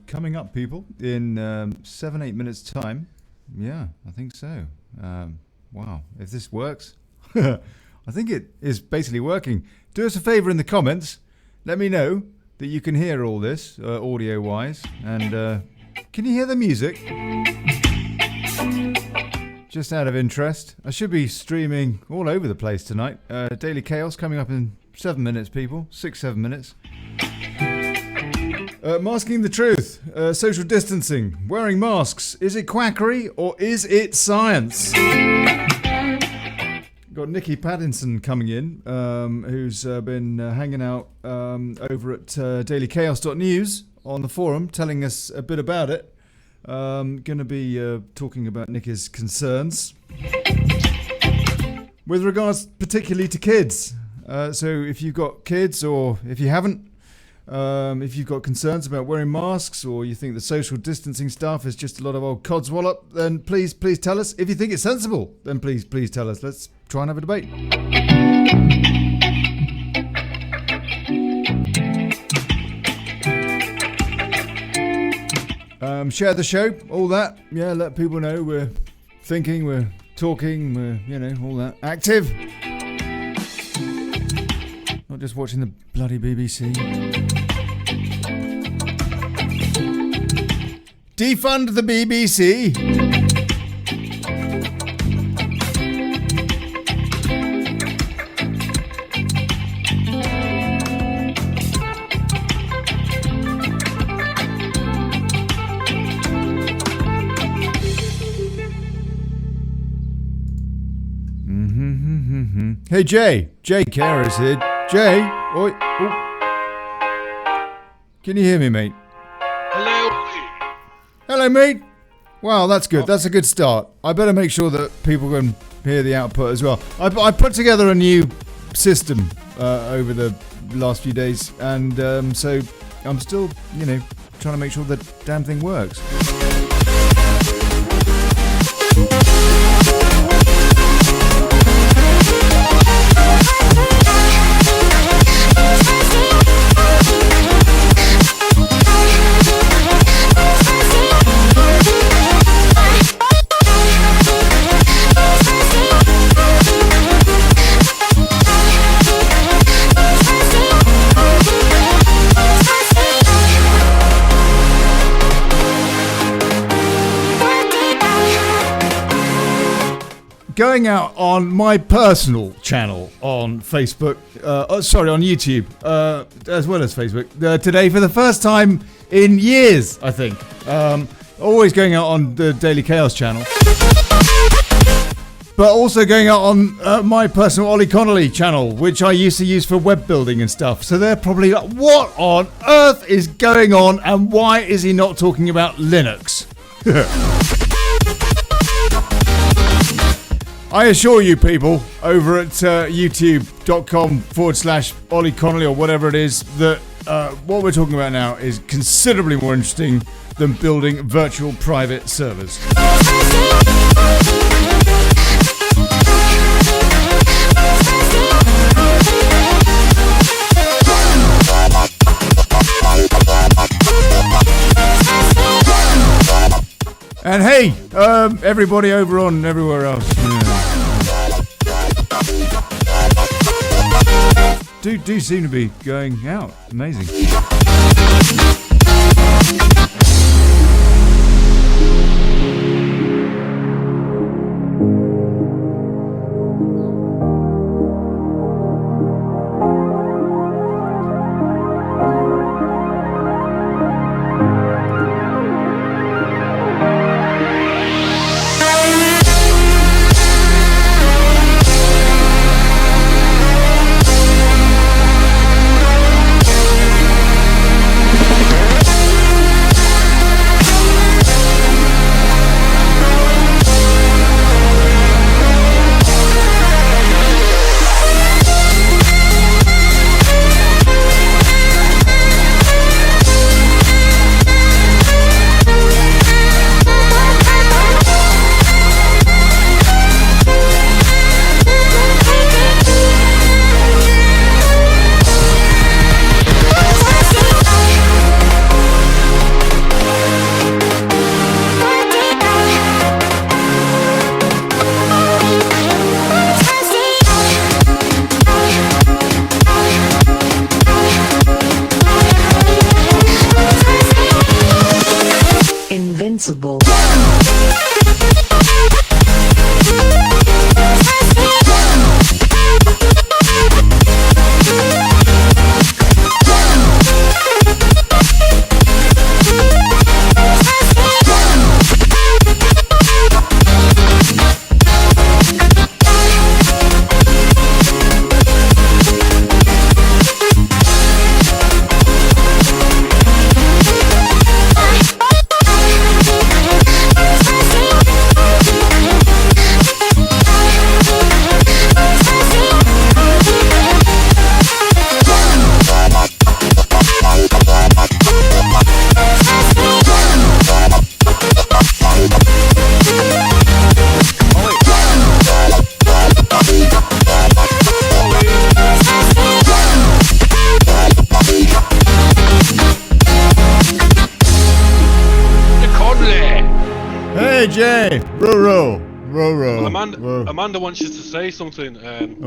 Coming up, people, in 7-8 minutes time. Yeah, I think so. Wow, if this works, I think it is basically working. Do us a favour in the comments. Let me know that you can hear all this audio-wise. And can you hear the music? Just out of interest, I should be streaming all over the place tonight. Daily Chaos coming up in 7 minutes, people. 6-7 minutes. Masking the truth, social distancing, wearing masks. Is it quackery or is it science? Got Nikki Paddington coming in, who's been hanging out over at dailychaos.news on the forum, telling us a bit about it. Going to be talking about Nikki's concerns with regards particularly to kids. So if you've got kids or if you haven't, if you've got concerns about wearing masks or you think the social distancing stuff is just a lot of old codswallop, then please tell us. If you think it's sensible, then please tell us. Let's try and have a debate. Share the show, all that. Yeah, let people know we're thinking, we're talking, we're, all that. Active. Not just watching the bloody BBC. Defund the BBC. Hey Jay Kerr is here. Jay, oi, oh. Can you hear me, mate? Hello, mate. Wow, that's good. That's a good start. I better make sure that people can hear the output as well. I put together a new system over the last few days, and so I'm still, trying to make sure the damn thing works. Going out on my personal channel on Facebook, on YouTube, as well as Facebook, today for the first time in years, I think. Always going out on the Daily Chaos channel. But also going out on my personal Olly Connelly channel, which I used to use for web building and stuff. So they're probably like, what on earth is going on and why is he not talking about Linux? I assure you people over at youtube.com/Olly Connelly or whatever it is that what we're talking about now is considerably more interesting than building virtual private servers. And hey, everybody over on everywhere else. Do seem to be going out. Amazing. responsible. Jay, Roro. Well, Amanda wants you to say something.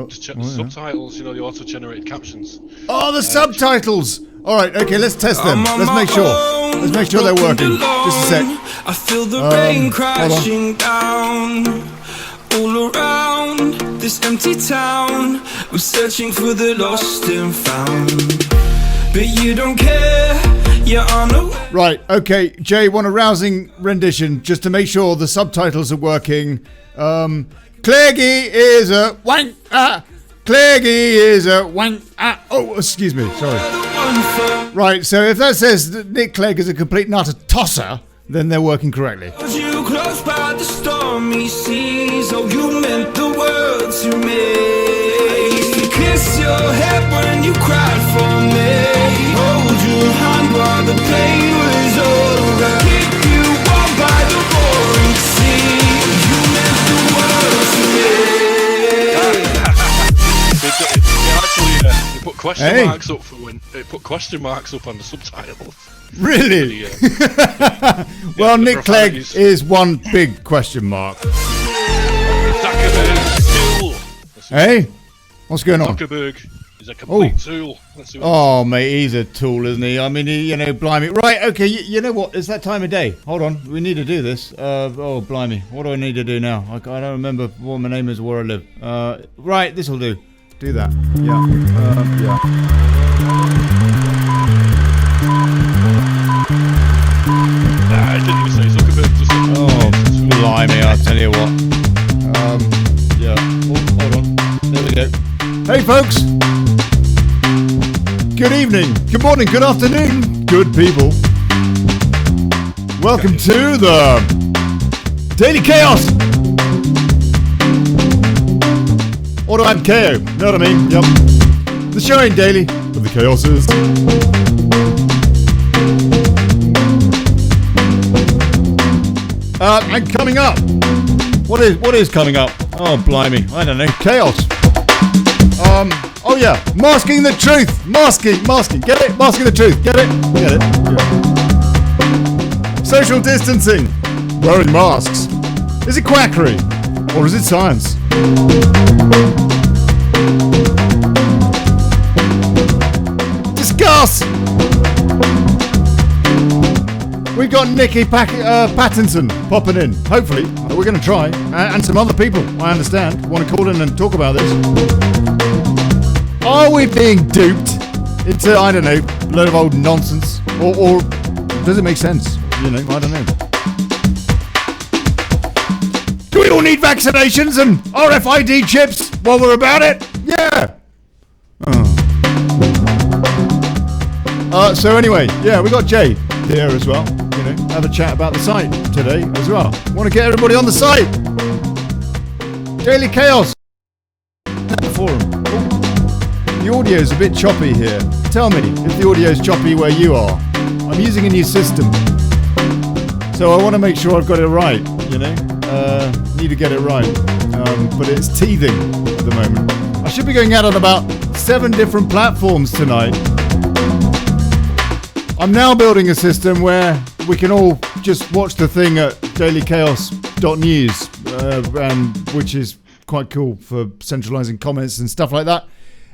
Subtitles, the auto-generated captions. Oh, the subtitles! Alright, okay, let's test them. Let's make sure. Let's make sure they're working. Just a sec. I feel the rain crashing down all around this empty town. I'm searching for the lost and found, but you don't care. You're unaware. Right, okay, Jay, want a rousing rendition just to make sure the subtitles are working. Cleggy is a wank. Cleggy is a wank. Oh, excuse me, sorry. Right, so if that says that Nick Clegg is a complete nutter tosser, then they're working correctly. You close by the stormy seas. Oh, you meant the world to me. I used to kiss your head when you cried for me. Hold your hand while the pain was over. Keep you warm by the roaring sea. You meant the world to me. They put question marks up for when they put question marks up on the subtitles. Really? Well, Nick Clegg is one big question mark. Zuckerberg's tool. Hey, what's going on? Zuckerberg is a complete tool. Let's see what oh, mate, he's a tool, isn't he? I mean, blimey. Right, okay, you know what? It's that time of day. Hold on, we need to do this. Oh, blimey. What do I need to do now? I don't remember what my name is or where I live. Right, this will do. Do that. Yeah. Yeah. I didn't even say Zuckerberg. Just oh, blimey, I'll tell you what. Yeah. Oh, hold on. There we go. Hey, folks. Good evening, good morning, good afternoon, good people. Welcome to the Daily Chaos. Ordo and KO, know what I mean? Yep. The show ain't daily, but the chaos is. And coming up, what is coming up? Oh, blimey, I don't know. Chaos. Oh yeah, masking the truth. Masking. Get it? Masking the truth. Get it? Get it? Yeah. Social distancing. Wearing masks. Is it quackery or is it science? Discuss. We've got Nikki Pattinson popping in. Hopefully, we're going to try, and some other people. I understand want to call in and talk about this. Are we being duped into, I don't know, a load of old nonsense? Or does it make sense? I don't know. Do we all need vaccinations and RFID chips while we're about it? Yeah. So anyway, yeah, we got Jay here as well. Have a chat about the site today as well. Want to get everybody on the site. Daily Chaos. Forum. The audio's a bit choppy here. Tell me if the audio's choppy where you are. I'm using a new system, so I want to make sure I've got it right. Need to get it right. But it's teething at the moment. I should be going out on about 7 different platforms tonight. I'm now building a system where we can all just watch the thing at dailychaos.news, and which is quite cool for centralizing comments and stuff like that,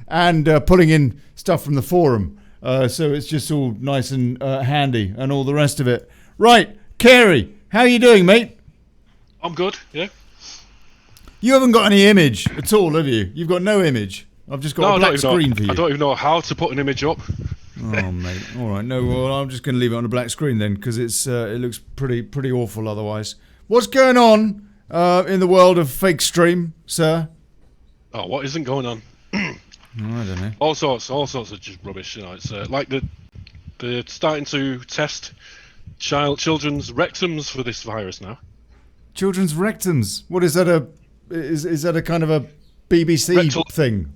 and pulling in stuff from the forum. So it's just all nice and handy and all the rest of it. Right, Carey, How are you doing, mate? I'm good, yeah. You haven't got any image at all, have you? You've got no image. I've just got a black screen for you. I don't even know how to put an image up. Oh, mate. All right. No, well, I'm just going to leave it on a black screen then, because it looks pretty awful otherwise. What's going on in the world of fake stream, sir? Oh, what isn't going on? I don't know. All sorts of just rubbish. You know, it's like they're starting to test children's rectums for this virus now. Children's rectums. What is that? Is that a kind of a BBC thing?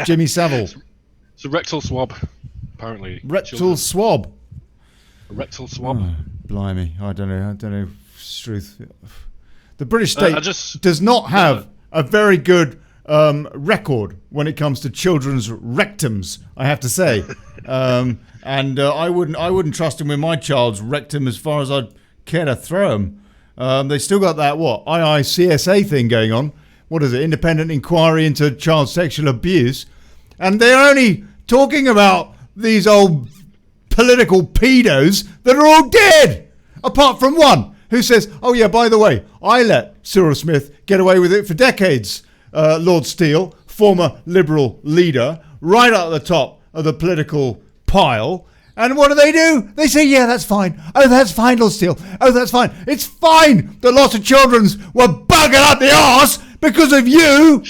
Jimmy Savile. It's a rectal swab, apparently. Rectal swab. A rectal swab. Oh, blimey, I don't know. Truth. The British state does not have a very good record when it comes to children's rectums, I have to say. And I wouldn't trust him with my child's rectum as far as I'd care to throw him. They still got that IICSA thing going on. What is it? Independent Inquiry into Child Sexual Abuse. And they're only talking about these old political pedos that are all dead. Apart from one who says, oh yeah, by the way, I let Cyril Smith get away with it for decades. Lord Steele, former Liberal leader, right at the top of the political pile. And what do? They say, yeah, that's fine. Oh, that's fine, Lord Steele. Oh, that's fine. It's fine that lots of children's were buggered up the arse because of you.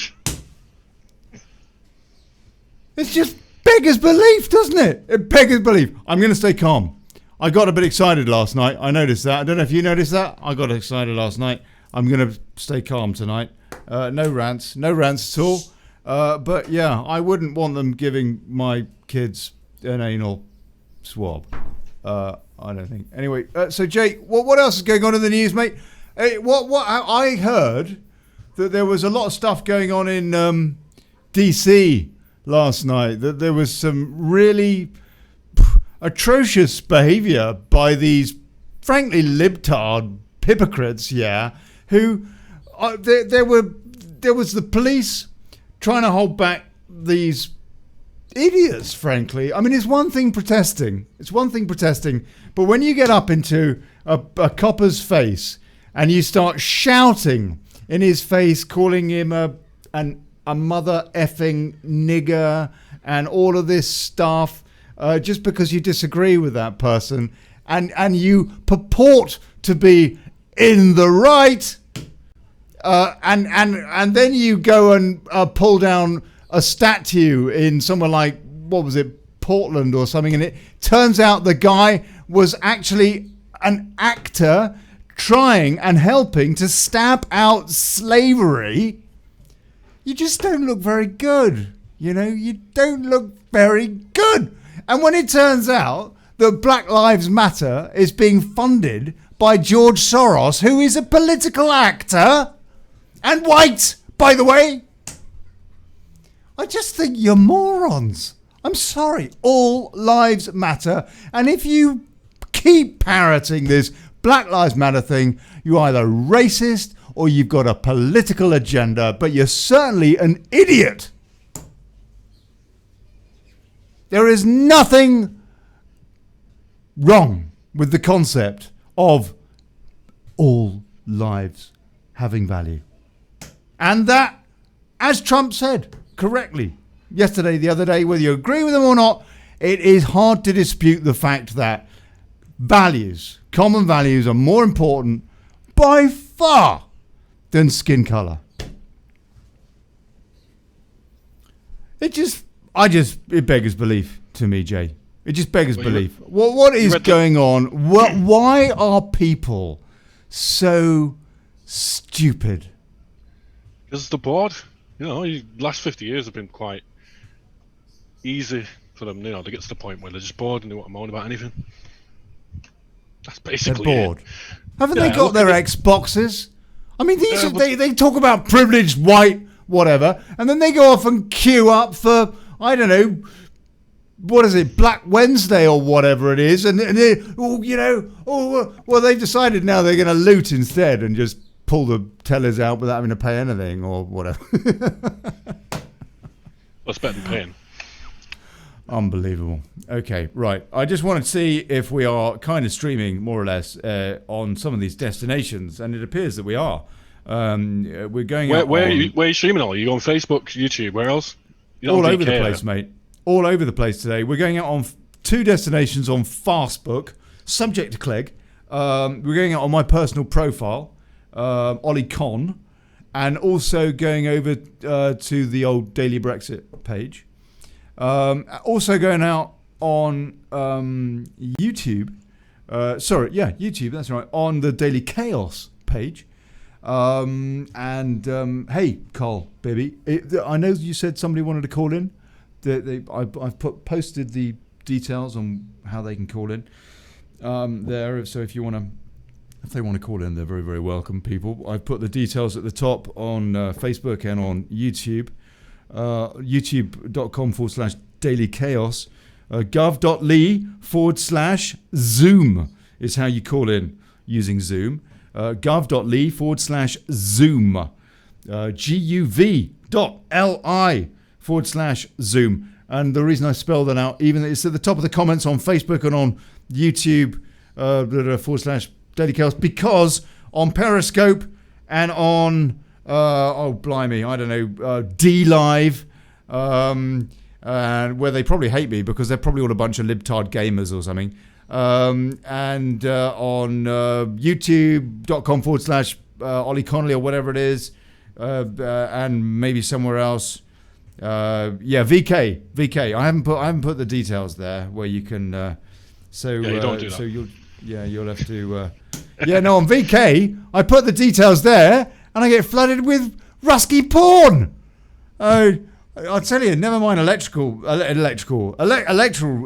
It's just beggars belief, doesn't it? It beggars belief. I'm going to stay calm. I got a bit excited last night. I noticed that. I don't know if you noticed that. I got excited last night. I'm going to stay calm tonight. No rants at all. But yeah, I wouldn't want them giving my kids an anal swab. I don't think. Anyway, so Jake, what else is going on in the news, mate? Hey, I heard that there was a lot of stuff going on in DC last night. That there was some really atrocious behaviour by these, frankly, libtard hypocrites. Yeah, who there was the police trying to hold back these idiots, frankly. I mean, it's one thing protesting, but when you get up into a copper's face and you start shouting in his face, calling him a mother effing nigger and all of this stuff, just because you disagree with that person, and you purport to be in the right, and then you go and pull down a statue in somewhere like, what was it, Portland or something, and it turns out the guy was actually an actor trying and helping to stamp out slavery. You just don't look very good. You know, you don't look very good. And when it turns out that Black Lives Matter is being funded by George Soros, who is a political actor and white, by the way, I just think you're morons. I'm sorry. All lives matter. And if you keep parroting this Black Lives Matter thing, you're either racist or you've got a political agenda, but you're certainly an idiot. There is nothing wrong with the concept of all lives having value. And that, as Trump said correctly yesterday, the other day, whether you agree with him or not, it is hard to dispute the fact that values, common values, are more important by far than skin colour. It beggars belief to me, Jay. It just beggars belief. What is going on? Why are people so stupid? Because they're bored. You know, the last 50 years have been quite easy for them. You know, they get to the point where they're just bored and they want to moan about anything. That's basically they're bored. It. Haven't they got their Xboxes? I mean, they talk about privileged white whatever, and then they go off and queue up for, I don't know, what is it, Black Wednesday or whatever it is, and they, they've decided now they're going to loot instead and just pull the tellers out without having to pay anything or whatever. That's better than paying. Unbelievable. Okay, right. I just want to see if we are kind of streaming more or less on some of these destinations, and it appears that we are. We're going out Where are you streaming all? Are you on Facebook, YouTube? Where else? all over the place, mate. All over the place today. We're going out on 2 destinations on Fastbook, subject to Clegg. We're going out on my personal profile, Olly Con, and also going over to the old Daily Brexit page. Also going out on YouTube. YouTube, that's right, on the Daily Chaos page. Hey, Carl, baby, I know you said somebody wanted to call in. I've posted the details on how they can call in there. So if they want to call in, they're very, very welcome, people. I've put the details at the top on Facebook and on YouTube. YouTube.com/Daily Chaos. Gov.ly/Zoom is how you call in using Zoom. Gov.ly/Zoom. GUV.LI/Zoom. And the reason I spelled that out, even it's at the top of the comments on Facebook and on YouTube /Daily Chaos, because on Periscope and on D-Live, and where they probably hate me because they're probably all a bunch of libtard gamers or something. And on youtube.com/Olly Connelly or whatever it is, and maybe somewhere else. VK. I haven't put the details there where you can. You don't do that. So you'll have to. On VK, I put the details there, and I get flooded with rusky porn. I'll tell you, never mind electoral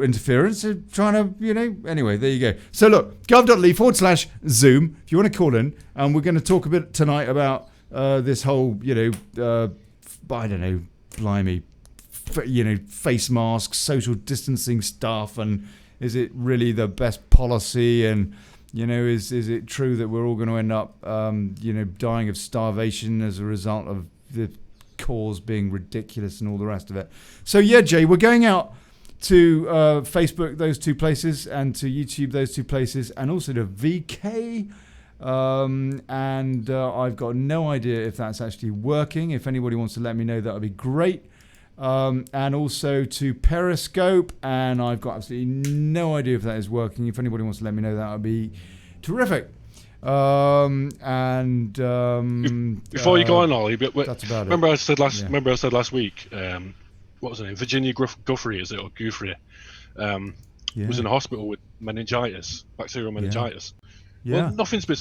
interference. Trying to, anyway, there you go. So look, gov.ly/Zoom if you want to call in, and we're going to talk a bit tonight about this whole, I don't know, blimey, face masks, social distancing stuff, and is it really the best policy? And is it true that we're all going to end up, dying of starvation as a result of the cause being ridiculous and all the rest of it? So yeah, Jay, we're going out to Facebook, those 2 places, and to YouTube, those 2 places, and also to VK. I've got no idea if that's actually working. If anybody wants to let me know, that would be great. And also to Periscope, and I've got absolutely no idea if that is working. If anybody wants to let me know, that would be terrific. Before you go on, Ollie, that's about remember I said last week, what was her name? Virginia Guthrie, is it, or Guthrie? Was in a hospital with meningitis, bacterial meningitis. Yeah. Well, nothing's been,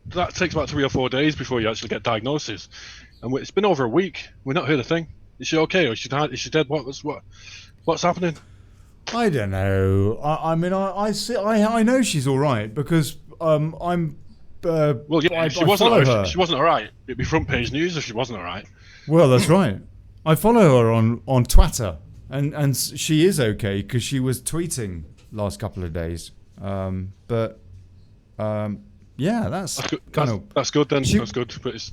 that takes about 3 or 4 days before you actually get diagnosis, and it's been over a week. We've not heard a thing. Is she okay, or is she dead? What's happening? I don't know. I know she's all right because I'm. She wasn't all right. It'd be front page news if she wasn't all right. Well, that's right. I follow her on Twitter, and she is okay because she was tweeting last couple of days. That's good. That's good then. That's good. But it's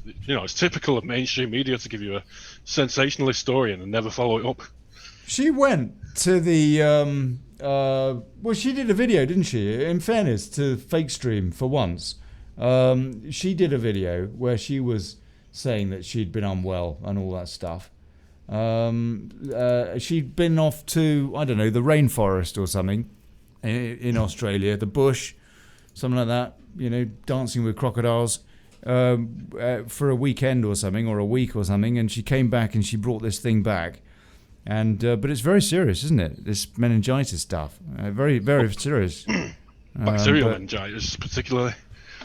typical of mainstream media to give you a sensationalist story and never follow it up. She went to the she did a video, didn't she? In fairness to Fake Stream, for once, she did a video where she was saying that she'd been unwell and all that stuff. She'd been off to, I don't know, the rainforest or something in Australia, the bush, something like that, dancing with crocodiles for a weekend or something, or a week or something, and she came back and she brought this thing back. And but it's very serious, isn't it? This meningitis stuff, very, very serious. Bacterial meningitis, particularly.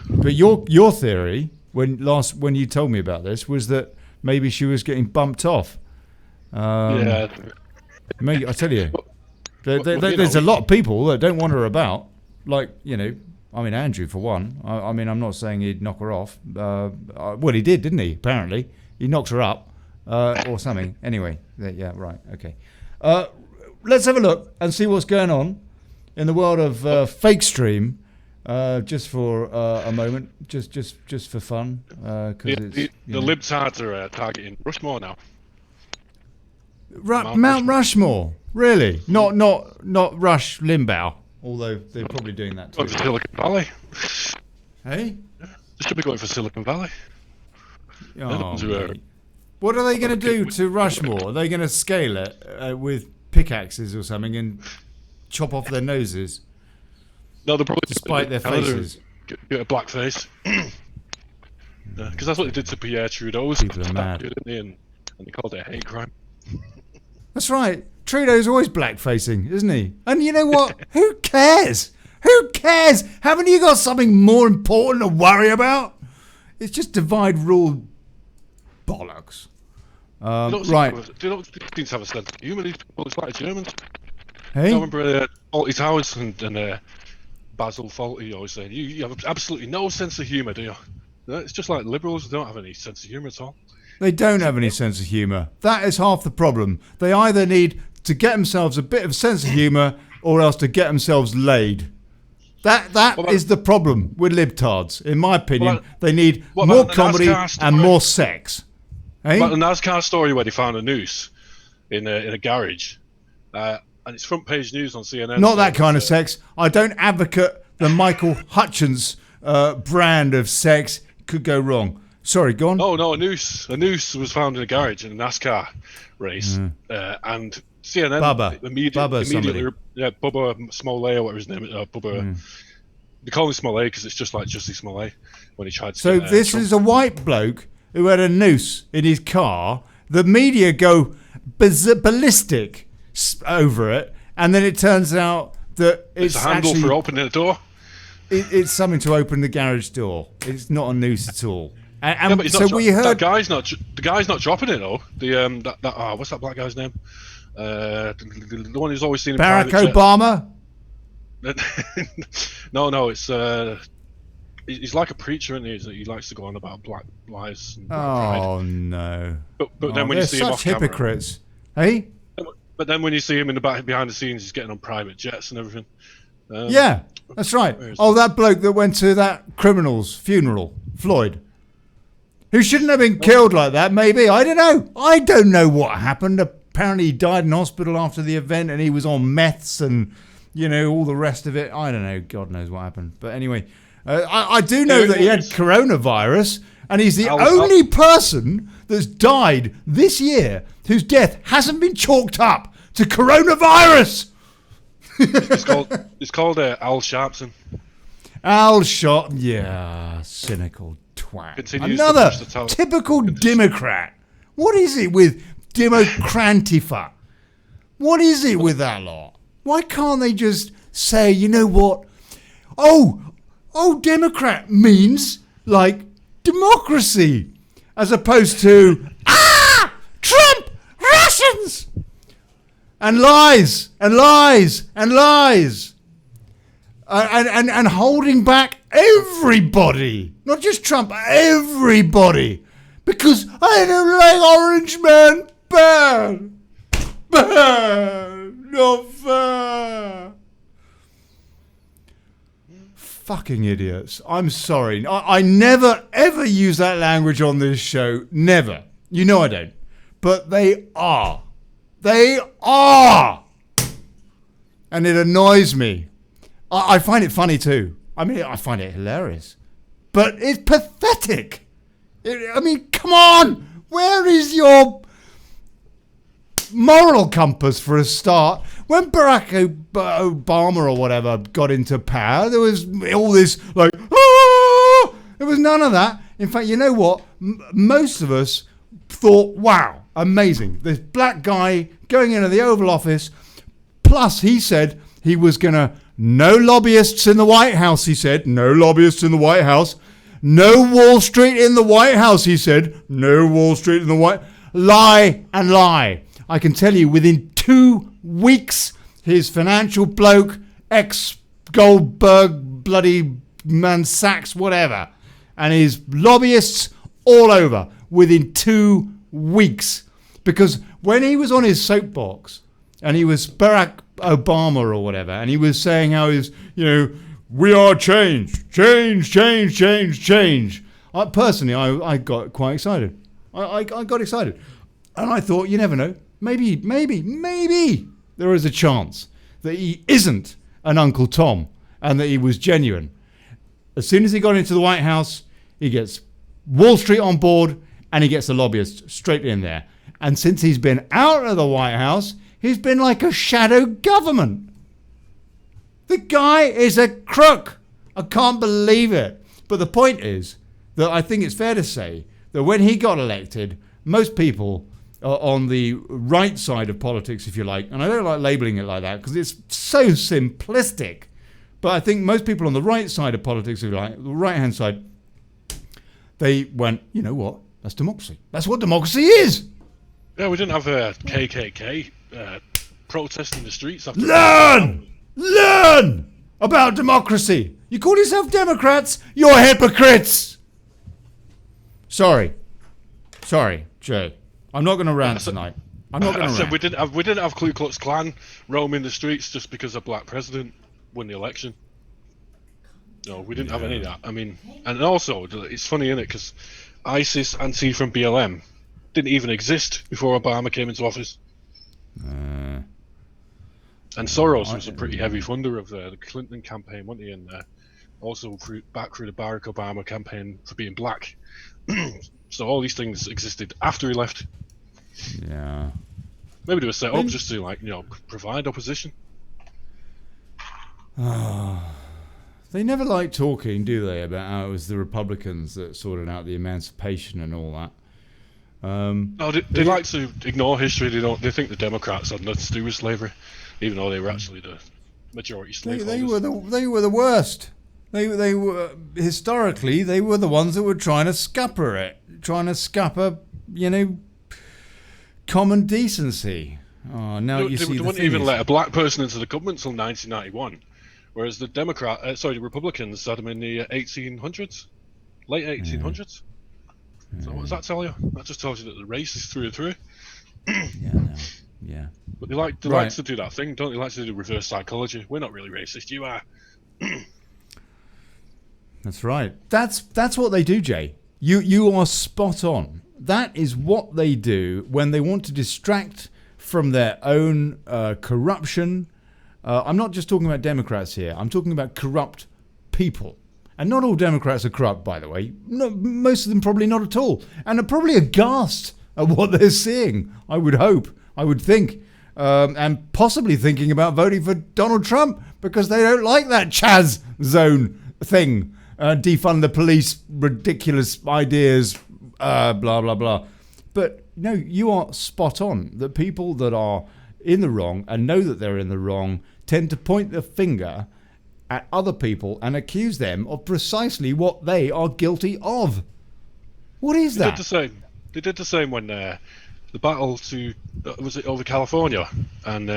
But your theory, when you told me about this, was that maybe she was getting bumped off. Maybe, I tell you, there's a lot of people that don't want her about. Like, Andrew for one. I'm not saying he'd knock her off. Well, he did, didn't he? Apparently, he knocked her up. Or something. Anyway, yeah, right, okay. Let's have a look and see what's going on in the world of Fake Stream, just for a moment, just for fun. The libtards are targeting Rushmore now. Mount Rushmore, really? Not Rush Limbaugh, although they're probably doing that too. Going for Silicon Valley. Hey? They should be going for Silicon Valley. Oh, mate. What are they going to do to Rushmore? Are they going to scale it with pickaxes or something and chop off their noses? No, they're probably despite their faces. Get a black face. Because that's what they did to Pierre Trudeau's. People are mad. And they called it a hate crime. That's right. Trudeau's always black-facing, isn't he? And you know what? Who cares? Who cares? Haven't you got something more important to worry about? It's just divide, rule, bollocks. Right. Do you know what these things have a sense of humour? These people, it's like Germans. Hey? I remember Alty Towers and Basil Fawlty always saying, you have absolutely no sense of humour, do you? It's just like liberals don't have any sense of humour at all. They don't have any sense of humour. That is half the problem. They either need to get themselves a bit of sense of humour or else to get themselves laid. That is the problem with libtards. In my opinion, they need more comedy and more sex. Eh? About the NASCAR story where they found a noose in a garage. And it's front page news on CNN. Not that kind of sex. I don't advocate the Michael Hutchins brand of sex. Could go wrong. Sorry, go on. Oh no, a noose was found in a garage in a NASCAR race, and CNN immediately, Bubba Smollett or whatever his name is, Bubba. They call him Smollett because it's just like Jussie Smollett when he tried to. So this is a white bloke who had a noose in his car. The media go ballistic over it, and then it turns out that it's a handle actually, for opening the door. It's something to open the garage door. It's not a noose at all. And but so we heard the guy's not dropping it though. What's that black guy's name? The one who's always seen in Barack private Obama. No, it's he's like a preacher, and he likes to go on about black lives. And black pride. No! But then when you see him off camera, hypocrites, hey? But then when you see him in the back behind the scenes, he's getting on private jets and everything. Yeah, that's right. That bloke that went to that criminal's funeral, Floyd, who shouldn't have been killed like that. Maybe, I don't know. I don't know what happened. Apparently, he died in hospital after the event, and he was on meths and all the rest of it. I don't know. God knows what happened. But anyway, I do know that he had coronavirus, and he's the only person that's died this year whose death hasn't been chalked up to coronavirus. It's called Al Sharpton. Al Sharpton, yeah, cynical twat. Continues Another to push the typical Democrat. What is it with Democrantifa? What is it with that lot? Why can't they just say, you know what? Oh, Democrat means like democracy, as opposed to Trump, Russians. And lies, and lies, and lies. And holding back everybody. Not just Trump, everybody. Because I don't like Orange Man. Bad. Not fair. Fucking idiots. I'm sorry. I never, ever use that language on this show. Never. You know I don't. But they are. They are! And it annoys me. I find it funny too. I mean, I find it hilarious. But it's pathetic. Come on! Where is your moral compass for a start? When Barack Obama or whatever got into power, there was all this like, there was none of that. In fact, you know what? Most of us thought, wow, amazing. This black guy going into the Oval Office. Plus, he said he was going to, no lobbyists in the White House, he said. No lobbyists in the White House. No Wall Street in the White House, he said. No Wall Street in the White... Lie and lie. I can tell you, within 2 weeks, his financial bloke, ex-Goldberg, bloody man Sachs, whatever, and his lobbyists all over, within 2 weeks. Because when he was on his soapbox, and he was Barack Obama or whatever, and he was saying how he's, we are change. Personally, I got quite excited. I got excited. And I thought, you never know. maybe there is a chance that he isn't an Uncle Tom and that he was genuine. As soon as he got into the White House, he gets Wall Street on board and he gets the lobbyists straight in there. And since he's been out of the White House, he's been like a shadow government. The guy is a crook. I can't believe it. But the point is that I think it's fair to say that when he got elected, most people on the right side of politics, if you like, and I don't like labeling it like that because it's so simplistic, but I think most people on the right side of politics, if you like, the right-hand side, they went, you know what, that's democracy. That's what democracy is. Yeah, we didn't have a KKK protest in the streets. After Learn about democracy. You call yourself Democrats, you're hypocrites. Sorry, Joe. I'm not going to rant tonight. I'm not going to rant. We didn't have Ku Klux Klan roaming the streets just because a black president won the election. No, we didn't have any of that. I mean, and also it's funny, isn't it? Because ISIS, Antifa, and BLM didn't even exist before Obama came into office. And Soros was a pretty heavy funder of the Clinton campaign, wasn't he? And also back through the Barack Obama campaign for being black. So all these things existed after he left. Yeah. Maybe they were set up just to, provide opposition. They never like talking, do they, about how it was the Republicans that sorted out the emancipation and all that. No, they like to ignore history. They think the Democrats had nothing to do with slavery, even though they were actually the majority slaveholders. They were the worst. They were historically they were the ones that were trying to scupper, common decency. Oh, now you see they wouldn't even let a black person into the government until 1991, whereas the the Republicans had them in the 1800s, late 1800s. So what does that tell you? That just tells you that the race is through and through. Yeah. But they like to do that thing, don't they? Like to do reverse psychology. We're not really racist, you are. That's right. That's what they do, Jay. You are spot on. That is what they do when they want to distract from their own corruption. I'm not just talking about Democrats here. I'm talking about corrupt people. And not all Democrats are corrupt, by the way. No, most of them probably not at all. And are probably aghast at what they're seeing, I would hope, I would think. And possibly thinking about voting for Donald Trump because they don't like that Chaz zone thing. Defund the police, ridiculous ideas, blah, blah, blah. But no, you are spot on. The people that are in the wrong and know that they're in the wrong tend to point the finger at other people and accuse them of precisely what they are guilty of. What is that? They did the same when the battle was it over California, and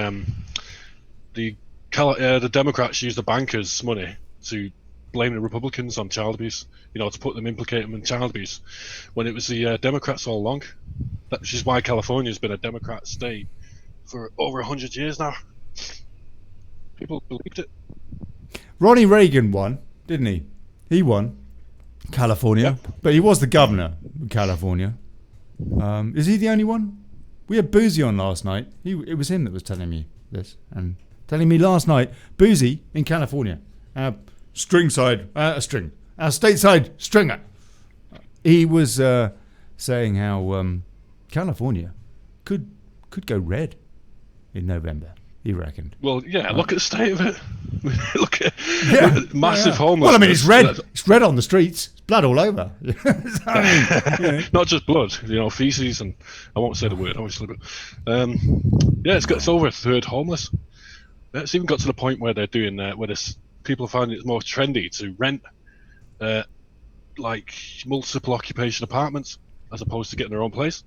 the Democrats used the bankers' money to blame the Republicans on child abuse, to implicate them in child abuse, when it was the Democrats all along. Which is why California's been a Democrat state for over 100 years now. People believed it. Ronnie Reagan won, didn't he? He won California, but he was the governor of California. Is he the only one? We had Boozy on last night. It was him that was telling me this and telling me last night, Boozy in California, our stateside stringer. He was saying how California could go red in November. He reckoned. Well, yeah. Look at the state of it. Look at massive homelessness. Well, I mean, it's red. It's red on the streets. It's blood all over. Not just blood. Feces, and I won't say the word, obviously. But it's over a third homeless. It's even got to the point where they're doing where people are finding it's more trendy to rent, like multiple occupation apartments as opposed to getting their own place,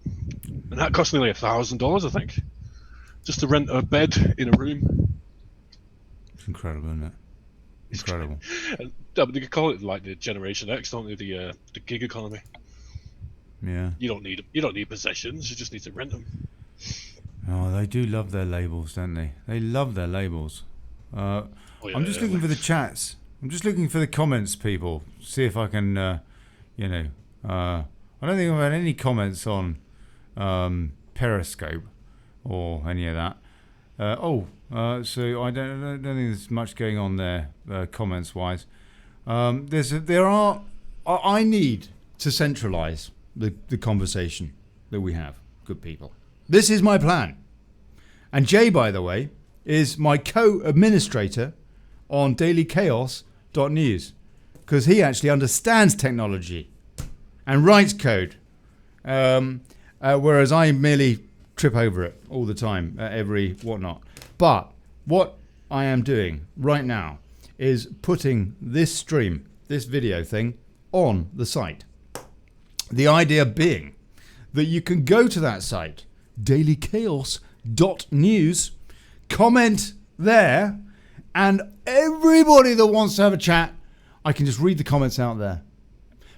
and that costs nearly $1,000, I think. Just to rent a bed in a room. It's incredible, isn't it? Incredible. But they could call it like the Generation X, don't they? The gig economy. Yeah. You don't need possessions. You just need to rent them. Oh, they do love their labels, don't they? They love their labels. I'm just looking for the chats. I'm just looking for the comments, people. See if I can, I don't think I've had any comments on Periscope or any of that. So I don't think there's much going on there, comments wise. I need to centralize the conversation that we have, good people. This is my plan. And Jay, by the way, is my co-administrator on dailychaos.news, because he actually understands technology and writes code, whereas I merely trip over it all the time at every whatnot. But what I am doing right now is putting this stream, this video thing, on the site. The idea being that you can go to that site, dailychaos.news, comment there, and everybody that wants to have a chat, I can just read the comments out there.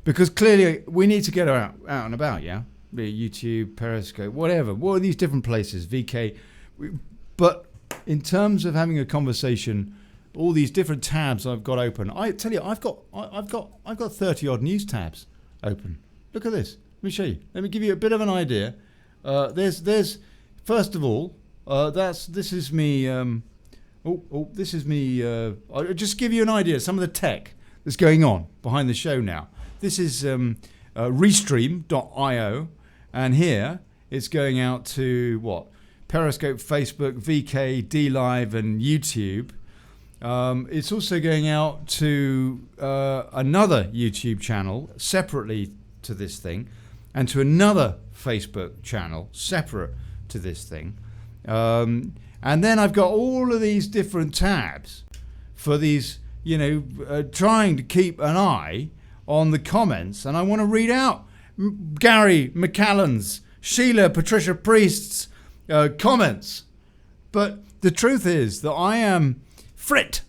Because clearly we need to get out and about, yeah? Be it YouTube, Periscope, whatever. What are these different places? VK. But in terms of having a conversation, all these different tabs I've got open. I tell you, I've got 30 odd news tabs open. Look at this. Let me show you. Let me give you a bit of an idea. There's first of all, this is me. This is me. I'll just give you an idea. Some of the tech that's going on behind the show now. This is Restream.io, and here it's going out to what? Periscope, Facebook, VK, DLive, and YouTube. It's also going out to another YouTube channel separately to this thing, and to another Facebook channel separate to this thing. And then I've got all of these different tabs for these, trying to keep an eye on the comments. And I want to read out Gary McCallan's, Sheila Patricia Priest's comments. But the truth is that I am frit.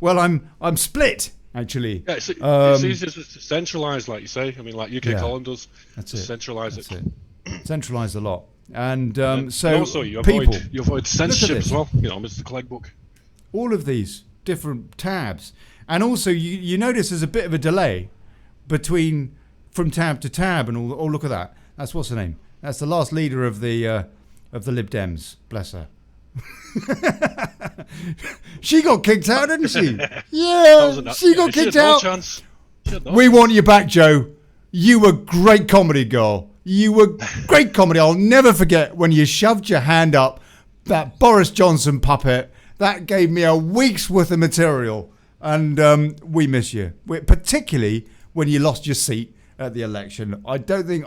Well, I'm split, actually. Yeah, it's easier to centralise, like you say. I mean, like UK Colin does. That's it. Centralise it. Centralise a lot. And so and also you avoid censorship as well. Mr. Cleggbook. All of these different tabs. And also you notice there's a bit of a delay between from tab to tab and all. Oh, look at that. That's what's her name? That's the last leader of the Lib Dems. Bless her. She got kicked out, didn't she? Yeah, she got kicked out. We want you back, Joe. You were great comedy, girl. You were great comedy. I'll never forget when you shoved your hand up that Boris Johnson puppet. That gave me a week's worth of material. And we miss you. Particularly when you lost your seat at the election. I don't think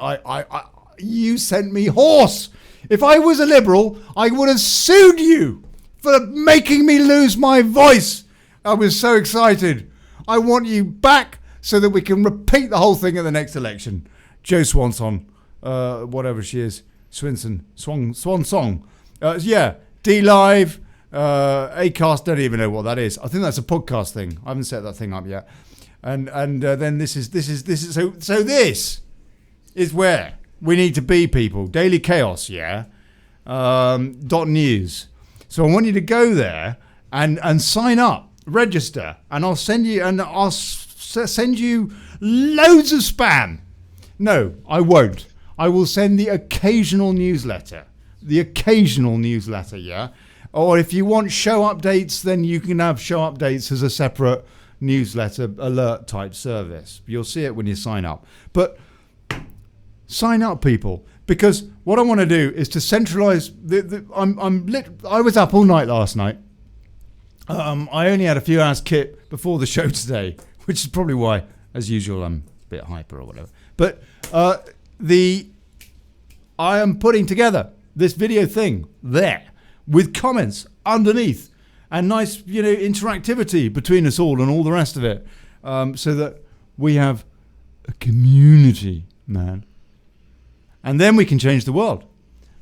you sent me horse. If I was a Liberal, I would have sued you for making me lose my voice. I was so excited. I want you back so that we can repeat the whole thing at the next election. Joe Swanson, whatever she is, Swan Song. DLive, Acast, don't even know what that is. I think that's a podcast thing. I haven't set that thing up yet. And then this is so this is where we need to be, people. Daily Chaos, .news. So I want you to go there and sign up, register, and I'll send you loads of spam. No, I won't. I will send the occasional newsletter. Yeah. Or if you want show updates, then you can have show updates as a separate newsletter alert type service. You'll see it when you sign up. But sign up, people, because what I want to do is to centralize I was up all night last night. I only had a few hours kit before the show today, which is probably why, as usual, I'm a bit hyper or whatever. But I am putting together this video thing there with comments underneath and nice, interactivity between us all and all the rest of it, so that we have a community, man. And then we can change the world.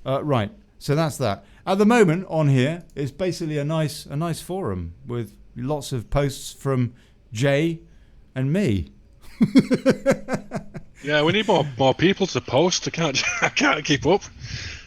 Right. So that's that. At the moment on here is basically a nice forum with lots of posts from Jay and me. Yeah, we need more people to post. I can't keep up.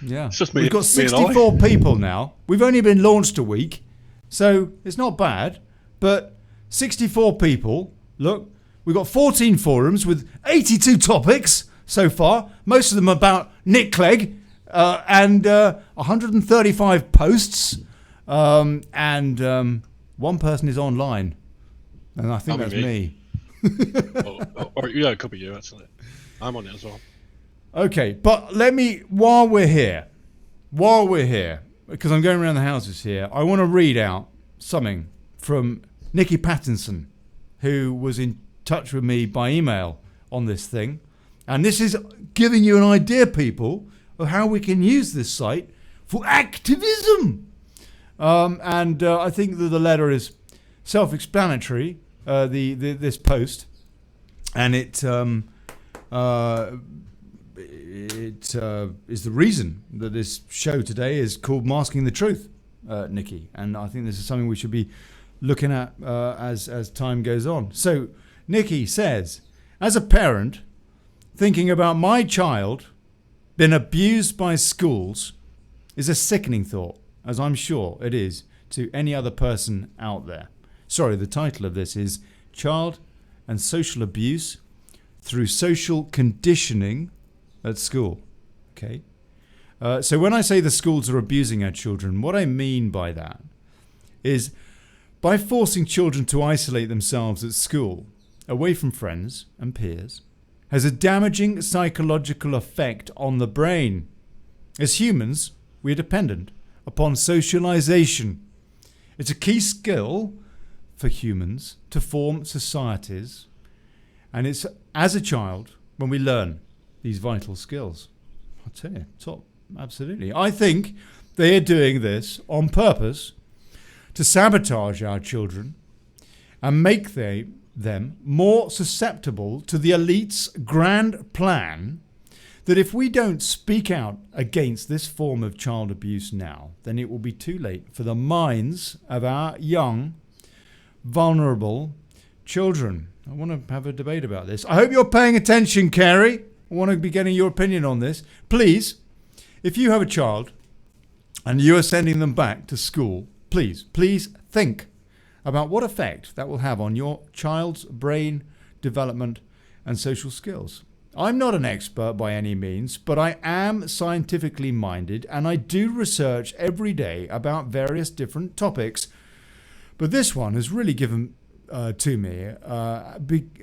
Yeah. It's just me. We've got 64 people now. We've only been launched a week, so it's not bad. But 64 people. Look, we've got 14 forums with 82 topics so far. Most of them about Nick Clegg and 135 posts, and one person is online, and I think that's me. Or yeah, it could be you actually. I'm on it as well. Okay, but let me, while we're here, because I'm going around the houses here, I want to read out something from Nikki Pattinson, who was in touch with me by email on this thing. And this is giving you an idea, people, of how we can use this site for activism. I think that the letter is self-explanatory, this post. And it is the reason that this show today is called Masking the Truth, Nikki. And I think this is something we should be looking at as time goes on. So Nikki says, as a parent, thinking about my child being abused by schools is a sickening thought, as I'm sure it is to any other person out there. Sorry, the title of this is Child and Social Abuse Through Social Conditioning at School. Okay. So when I say the schools are abusing our children, what I mean by that is by forcing children to isolate themselves at school, away from friends and peers, has a damaging psychological effect on the brain. As humans, we are dependent upon socialization. It's a key skill for humans to form societies, and it's as a child when we learn these vital skills. I'll tell you, top, absolutely. I think they are doing this on purpose to sabotage our children and make them more susceptible to the elite's grand plan that if we don't speak out against this form of child abuse now, then it will be too late for the minds of our young, vulnerable children. I want to have a debate about this. I hope you're paying attention, Carrie. I want to be getting your opinion on this. Please, if you have a child and you are sending them back to school, please think about what effect that will have on your child's brain development and social skills. I'm not an expert by any means, but I am scientifically minded and I do research every day about various different topics. But this one has really given to me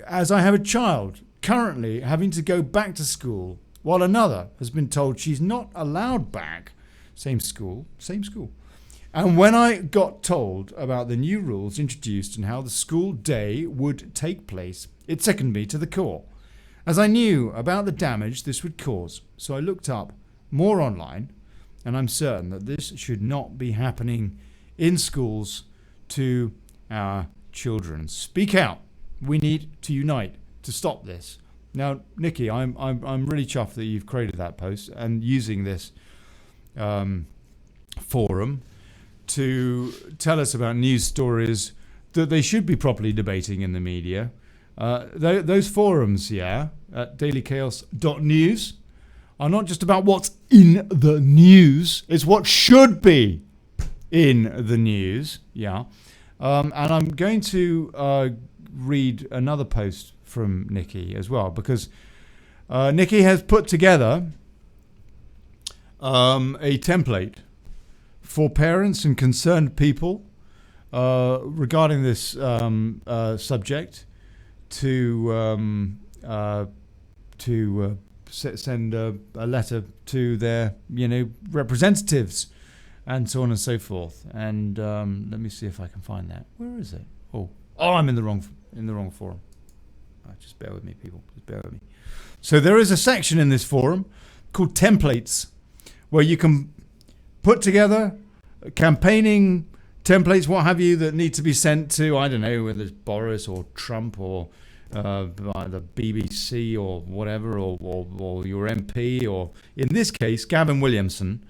as I have a child currently having to go back to school while another has been told she's not allowed back. Same school. And when I got told about the new rules introduced and how the school day would take place, it sickened me to the core, as I knew about the damage this would cause. So I looked up more online, and I'm certain that this should not be happening in schools to our children. Speak out. We need to unite to stop this. Now, Nikki, I'm really chuffed that you've created that post and using this forum to tell us about news stories that they should be properly debating in the media. Those forums, at dailychaos.news, are not just about what's in the news, it's what should be in the news, And I'm going to read another post from Nikki as well, because Nikki has put together a template for parents and concerned people regarding this subject to send a letter to their representatives and so on and so forth. And let me see if I can find that. Where is it? Oh, I'm in the wrong forum. Just bear with me, people. Just bear with me. So there is a section in this forum called templates where you can put together campaigning templates, what have you, that need to be sent to, I don't know, whether it's Boris or Trump or the BBC or whatever, or your MP, or in this case, Gavin Williamson,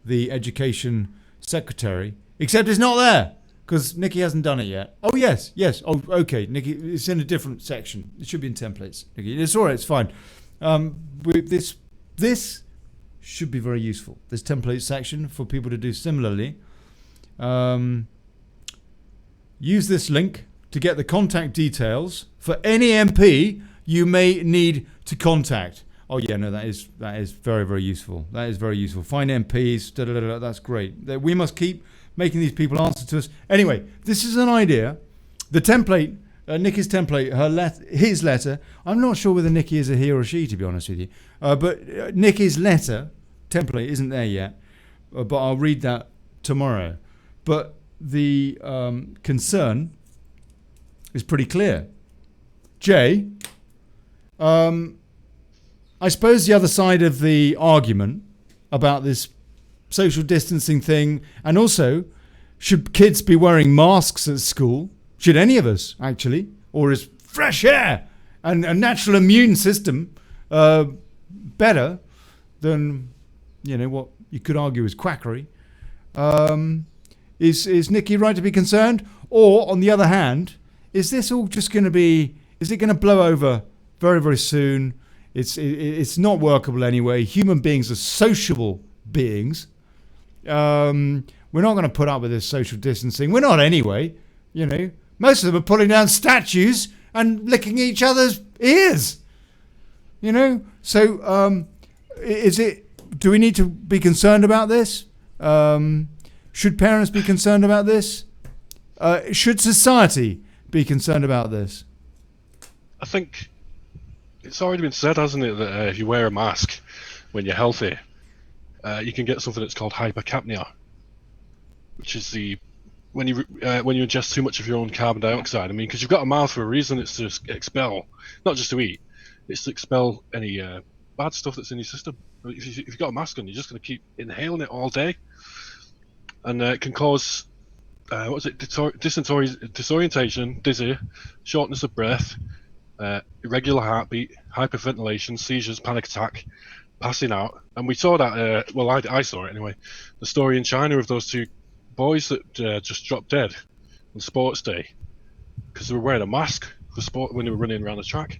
the Education Secretary, except it's not there because Nikki hasn't done it yet. Oh, yes. Oh, okay, Nikki, it's in a different section. It should be in templates, Nikki. It's all right, it's fine. This should be very useful, this template section, for people to do similarly. Use this link to get the contact details for any MP you may need to contact. Oh yeah, no, that is very, very useful. That is very useful. Find MPs. That's great. We must keep making these people answer to us. Anyway, this is an idea. The template, Nikki's template, his letter. I'm not sure whether Nikki is a he or a she, to be honest with you. But Nikki's letter template isn't there yet. But I'll read that tomorrow. But the concern is pretty clear. Jay, I suppose the other side of the argument about this social distancing thing, and also, should kids be wearing masks at school? Should any of us, actually? Or is fresh air and a natural immune system better than, what you could argue is quackery? Is Nikki right to be concerned? Or, on the other hand, is this all just going to be... Is it going to blow over very, very soon? It's not workable anyway. Human beings are sociable beings. We're not going to put up with this social distancing. We're not anyway. Most of them are pulling down statues and licking each other's ears. So do we need to be concerned about this? Should parents be concerned about this? Should society be concerned about this? I think it's already been said, hasn't it, that if you wear a mask when you're healthy, you can get something that's called hypercapnia, which is when you ingest too much of your own carbon dioxide. I mean, because you've got a mouth for a reason. It's to expel, not just to eat. It's to expel any bad stuff that's in your system. If you've got a mask on, you're just going to keep inhaling it all day, and it can cause disorientation, dizzy, shortness of breath, irregular heartbeat, hyperventilation, seizures, panic attack, passing out. And we saw that, I saw it anyway, the story in China of those two boys that just dropped dead on sports day because they were wearing a mask for sport when they were running around the track.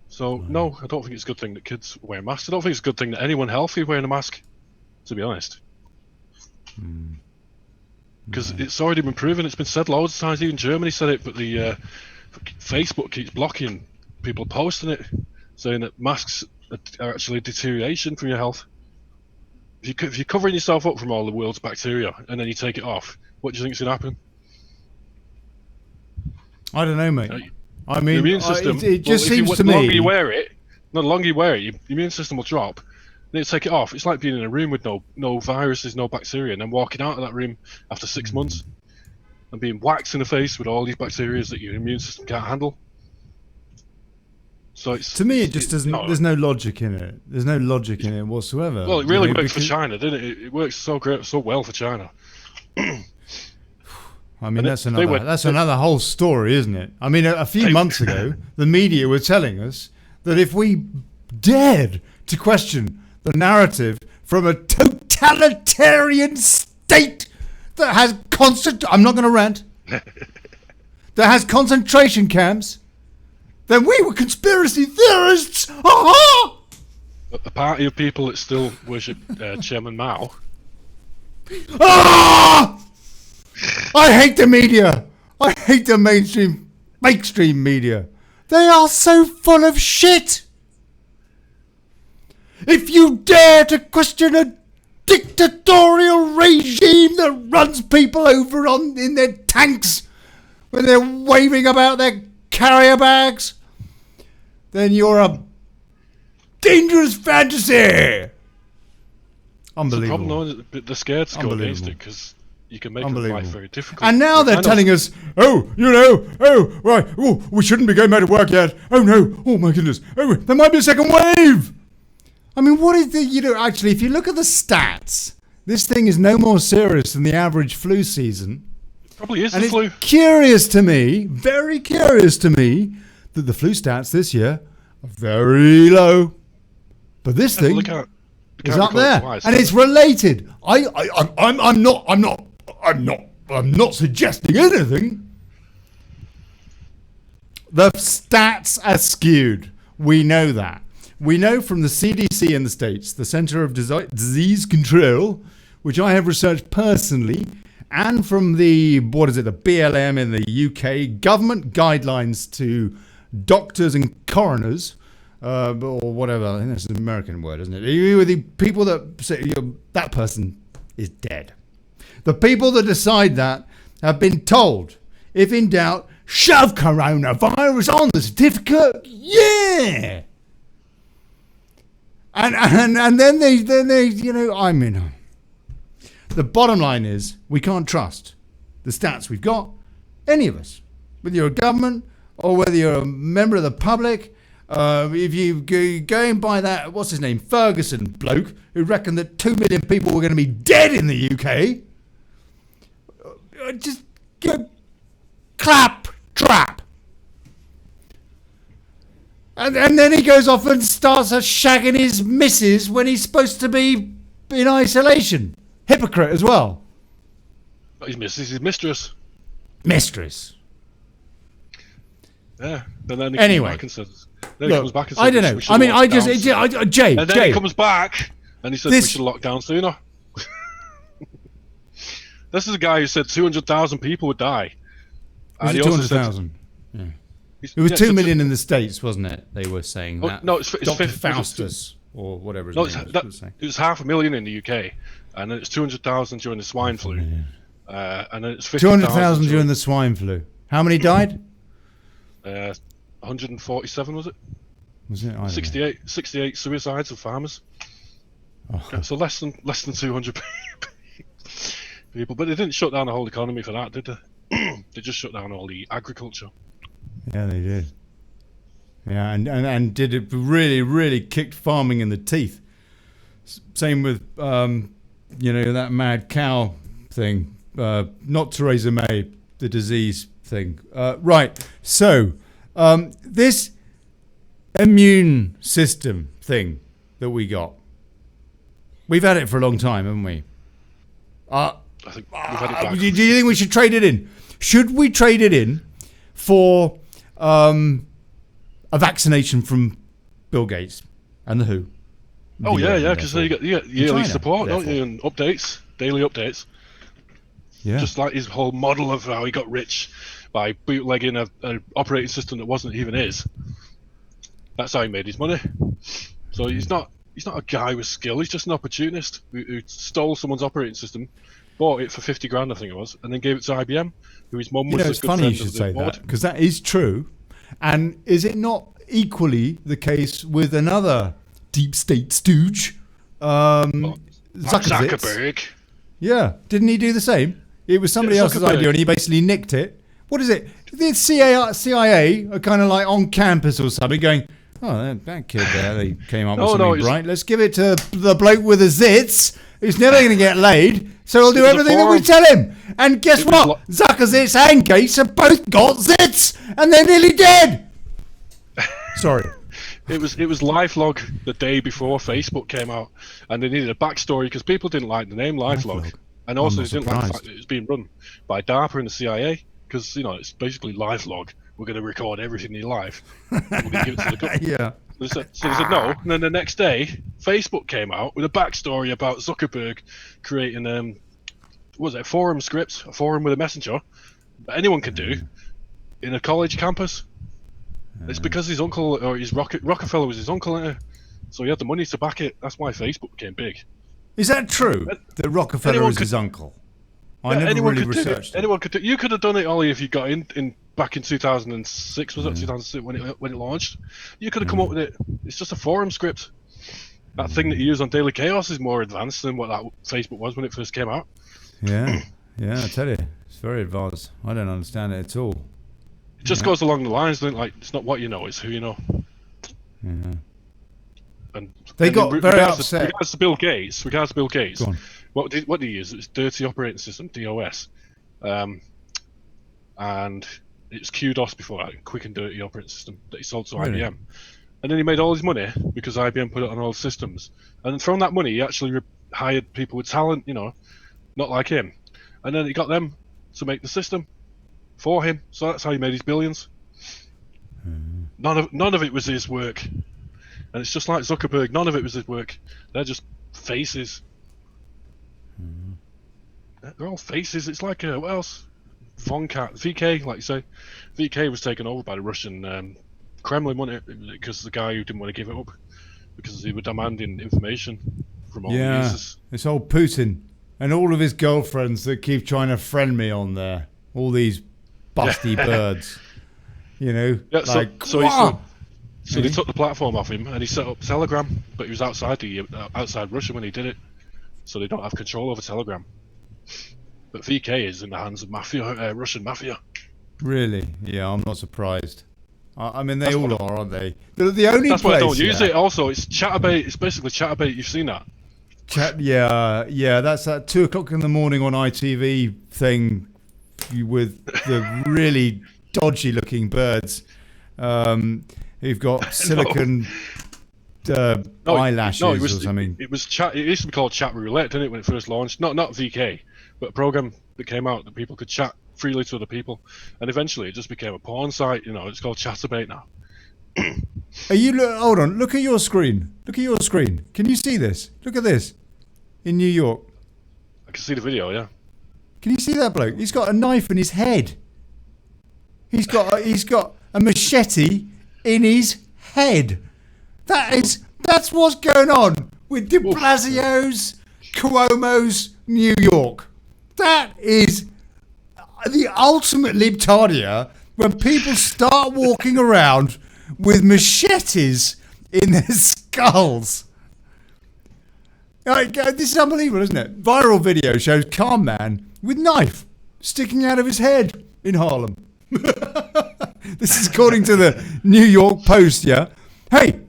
So, no, I don't think it's a good thing that kids wear masks. I don't think it's a good thing that anyone healthy wearing a mask, to be honest. Because it's already been proven, it's been said loads of times, even Germany said it, but the Facebook keeps blocking people posting it, saying that masks are actually a deterioration for your health. If you're covering yourself up from all the world's bacteria and then you take it off, what do you think is going to happen? I don't know, mate. I mean, your immune system, it just seems to me... The longer you wear it, your immune system will drop. Then you take it off. It's like being in a room with no viruses, no bacteria, and then walking out of that room after 6 months and being whacked in the face with all these bacteria that your immune system can't handle. So to me, it just doesn't. There's no logic in it. There's no logic in it whatsoever. Well, it really works for China, didn't it? It works so well for China. I mean, that's another whole story, isn't it? I mean, a few months ago, the media were telling us that if we dared to question the narrative from a totalitarian state that has I'm not going to rant. That has concentration camps, then we were conspiracy theorists. Aha! A party of people that still worship Chairman Mao. Ah! I hate the media. I hate the mainstream media. They are so full of shit. If you dare to question a dictatorial regime that runs people over in their tanks when they're waving about their carrier bags, then you're a dangerous fantasy. Unbelievable. The problem, though, they're scared to go against it because you can make life very difficult. And now they're telling us, we shouldn't be going back to work yet. Oh no, oh my goodness, there might be a second wave. I mean, what is actually, if you look at the stats, this thing is no more serious than the average flu season. Probably is and the flu. It's curious to me, very curious to me, that the flu stats this year are very low. But this thing is up there, and it's related. I'm not suggesting anything. The stats are skewed. We know that. We know from the CDC in the States, the Center of Disease Control, which I have researched personally, and from the BLM in the UK, government guidelines to doctors and coroners, or whatever. I think that's an American word, isn't it? You are the people that say that person is dead. The people that decide that have been told, if in doubt, shove coronavirus on the certificate. Yeah. And then they I mean, the bottom line is we can't trust the stats we've got, any of us, whether you're a government or whether you're a member of the public. If you're going by that, what's his name, Ferguson bloke, who reckoned that 2 million people were going to be dead in the UK, just clap trap. And then he goes off and starts shagging his missus when he's supposed to be in isolation. Hypocrite as well. His missus, his mistress. Mistress. Yeah. And then he anyway, comes back and says, he comes back and says, I don't know. I mean, Jay. And then he comes back and he says we should lock down sooner. This is a guy who said 200,000 people would die. Was it 200,000? Yeah. It was 2 million in the States, wasn't it? They were saying that. No, it's Dr. Faustus or whatever his name was. It was 500,000 in the UK, and then it's 200,000 during the swine flu. And then it's 200,000 during the swine flu. How many died? 147, was it? Was it? I don't know. 68 suicides of farmers. Oh. So less than 200 people. But they didn't shut down the whole economy for that, did they? They just shut down all the agriculture. Yeah, they did. Yeah, and did it really kicked farming in the teeth. Same with that mad cow thing. Not Theresa May, the disease thing. Right. So this immune system thing that we got, we've had it for a long time, haven't we? I think we've had it back. Do you think we should trade it in? Should we trade it in for a vaccination from Bill Gates and the WHO? Oh, yeah, because you get yearly support, don't you, and updates, daily updates. Yeah. Just like his whole model of how he got rich by bootlegging an operating system that wasn't even his. That's how he made his money. So he's not a guy with skill, he's just an opportunist who stole someone's operating system, bought it for 50 grand, I think it was, and then gave it to IBM, who his mum was a good friend of the board. It's funny you should say that, because that is true. And is it not equally the case with another deep state stooge, Zuckerberg? Yeah, didn't he do the same? It was somebody else's idea, and he basically nicked it. What is it? The CIA are kind of like on campus or something, going, "Oh, that kid there, they came up with something bright. Let's give it to the bloke with the zits, who's never going to get laid, so he'll do everything that we tell him." And guess what? Zuckerzits and Gates have both got zits, and they're nearly dead. Sorry. It was LifeLog the day before Facebook came out, and they needed a backstory because people didn't like the name LifeLog. And also, they didn't like the fact that it was being run by DARPA and the CIA, because, it's basically LifeLog. We're going to record everything in your life. We're going to give it to the government. Yeah. So they said no, and then the next day, Facebook came out with a backstory about Zuckerberg creating, a forum script, a forum with a messenger that anyone could do in a college campus. It's because his uncle, or his Rockefeller was his uncle, so he had the money to back it. That's why Facebook became big. Is that true? That Rockefeller was his uncle? I never really researched it. Anyone could do it. You could have done it, Ollie, if you got in back in 2006. Was it 2006 when it launched? You could have come up with it. It's just a forum script. That thing that you use on Daily Chaos is more advanced than what that Facebook was when it first came out. Yeah, I tell you, it's very advanced. I don't understand it at all. It just goes along the lines, like it's not what you know, it's who you know. Yeah. And they got very upset. Regards to Bill Gates, what did he use? It was Dirty Operating System, DOS, and it was QDOS before that, Quick and Dirty Operating System, that he sold to IBM. And then he made all his money because IBM put it on all the systems. And then from that money, he actually hired people with talent, not like him. And then he got them to make the system for him. So that's how he made his billions. None of it was his work. And it's just like Zuckerberg, none of it was his work. They're just faces. They're all faces. It's like, VK, like you say. VK was taken over by the Russian Kremlin, wasn't it? Because the guy who didn't want to give it up because they were demanding information from all the users. It's old Putin and all of his girlfriends that keep trying to friend me on there. All these busty birds, you know. Yeah, like, so they took the platform off him and he set up Telegram, but he was outside Russia when he did it, so they don't have control over Telegram. But VK is in the hands of Russian mafia. Really? Yeah, I'm not surprised. I mean, they all are, aren't they? They're the only That's place. why I don't use it. Also, it's Chatterbait. It's basically Chatterbait. You've seen that? Yeah. That's that 2:00 in the morning on ITV thing with the really dodgy-looking birds who've got silicon eyelashes or something. It was chat. It used to be called Chat Roulette, didn't it, when it first launched? Not VK, but a program that came out that people could chat freely to other people, and eventually it just became a porn site. You know, it's called Chatterbait now. Hold on. Look at your screen. Can you see this? Look at this. In New York. I can see the video. Yeah. Can you see that bloke? He's got a knife in his head. He's got a machete in his head. That's what's going on with De Blasio's, Cuomo's New York. That is the ultimate libtardia when people start walking around with machetes in their skulls. This is unbelievable, isn't it? Viral video shows calm man with knife sticking out of his head in Harlem. This is according to the New York Post, yeah? Hey,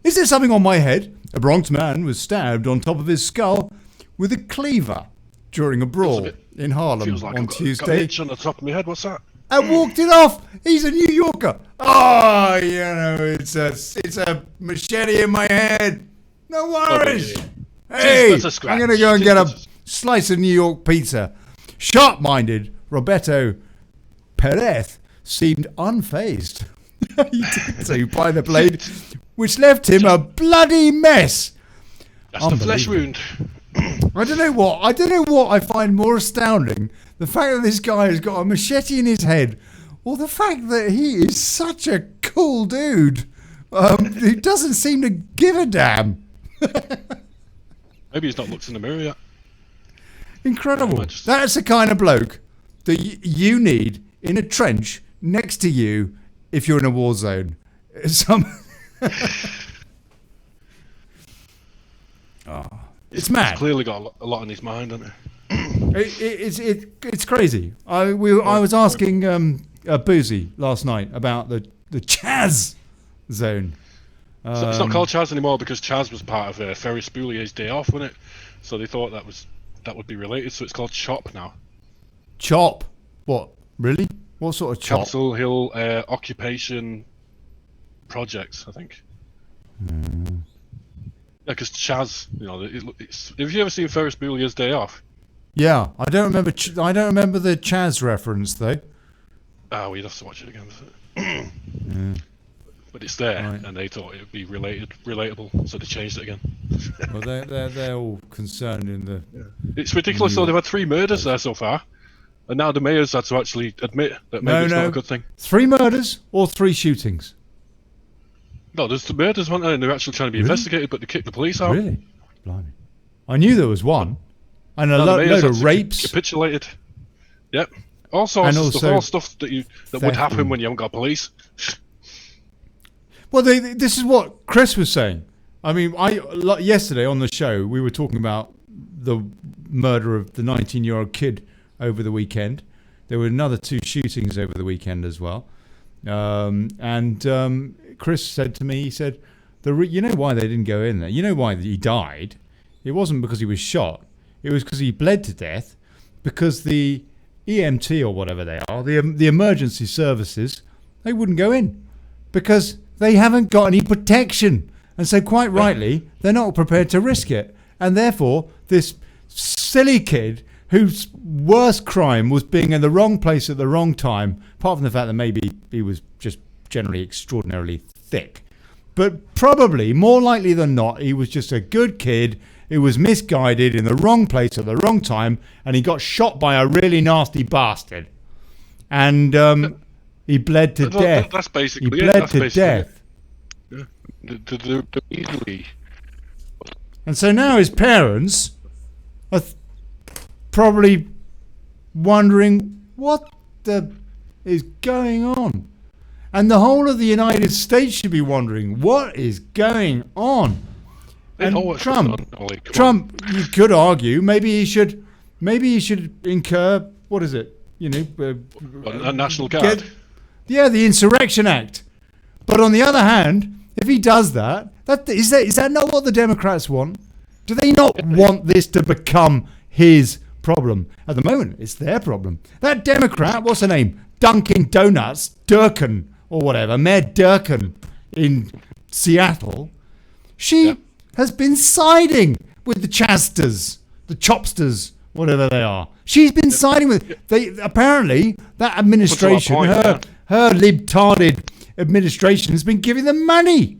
is there something on my head? A Bronx man was stabbed on top of his skull with a cleaver during a brawl in Harlem on Tuesday. Got an itch on the top of my head. What's that? And walked it off. He's a New Yorker. Oh, you know, it's a machete in my head. No worries. Hey, I'm going to go and get a slice of New York pizza. Sharp-minded Roberto Perez seemed unfazed. He did so by the blade, which left him a bloody mess. That's the flesh wound. I don't know what I find more astounding. The fact that this guy has got a machete in his head, or the fact that he is such a cool dude who doesn't seem to give a damn. Maybe he's not looked in the mirror yet. Incredible. That's the kind of bloke that you need in a trench next to you if you're in a war zone. It's mad. He's clearly got a lot on his mind, hasn't it? It's crazy. I was asking Boozy last night about the Chaz zone. So it's not called Chaz anymore because Chaz was part of Ferris Bueller's Day Off, wasn't it? So they thought that would be related. So it's called CHOP now. CHOP? What? Really? What sort of CHOP? Capitol Hill Occupation Projects, I think. Yeah, because Chaz, you know, have you ever seen Ferris Bueller's Day Off? Yeah, I don't remember the Chaz reference though. Oh, we'd have to watch it again. Yeah. But it's there, right. And they thought it would be relatable, so they changed it again. Well, they're all concerned in the. Yeah. It's ridiculous. though. They've had 3 murders there so far, and now the mayor's had to actually admit that maybe it's not a good thing. 3 murders or 3 shootings? No, there's the murders one, and they're actually trying to be investigated, but they kicked the police out. Really? Blimey! I knew there was one, and a load of rapes. Capitulated. Yep. All sorts of stuff, all stuff that would happen when you haven't got police. Well, this is what Chris was saying. I mean, yesterday on the show, we were talking about the murder of the 19-year-old kid over the weekend. There were another 2 shootings over the weekend as well. Chris said to me, he said, you know why they didn't go in there? You know why he died? It wasn't because he was shot. It was because he bled to death, because the EMT or whatever they are, the emergency services, they wouldn't go in because they haven't got any protection. And so quite rightly, they're not prepared to risk it. And therefore, this silly kid whose worst crime was being in the wrong place at the wrong time, apart from the fact that maybe he was just generally extraordinarily thick. But probably, more likely than not, he was just a good kid who was misguided in the wrong place at the wrong time, and he got shot by a really nasty bastard. And He bled to death. That's He basically bled it. to death. Yeah. The easily. And so now his parents are probably wondering what the is going on. And the whole of the United States should be wondering what is going on. And Trump, you could argue, maybe he should incur, what is it? A National Guard. The Insurrection Act. But on the other hand, if he does that, is that not what the Democrats want? Do they not want this to become his problem? At the moment, it's their problem. That Democrat, what's her name? Dunkin' Donuts, Durkin, or whatever, Mayor Durkin in Seattle, she has been siding with the Chasters, the Chopsters, whatever they are. She's been siding with. Apparently, that administration, her libtarded administration, has been giving them money.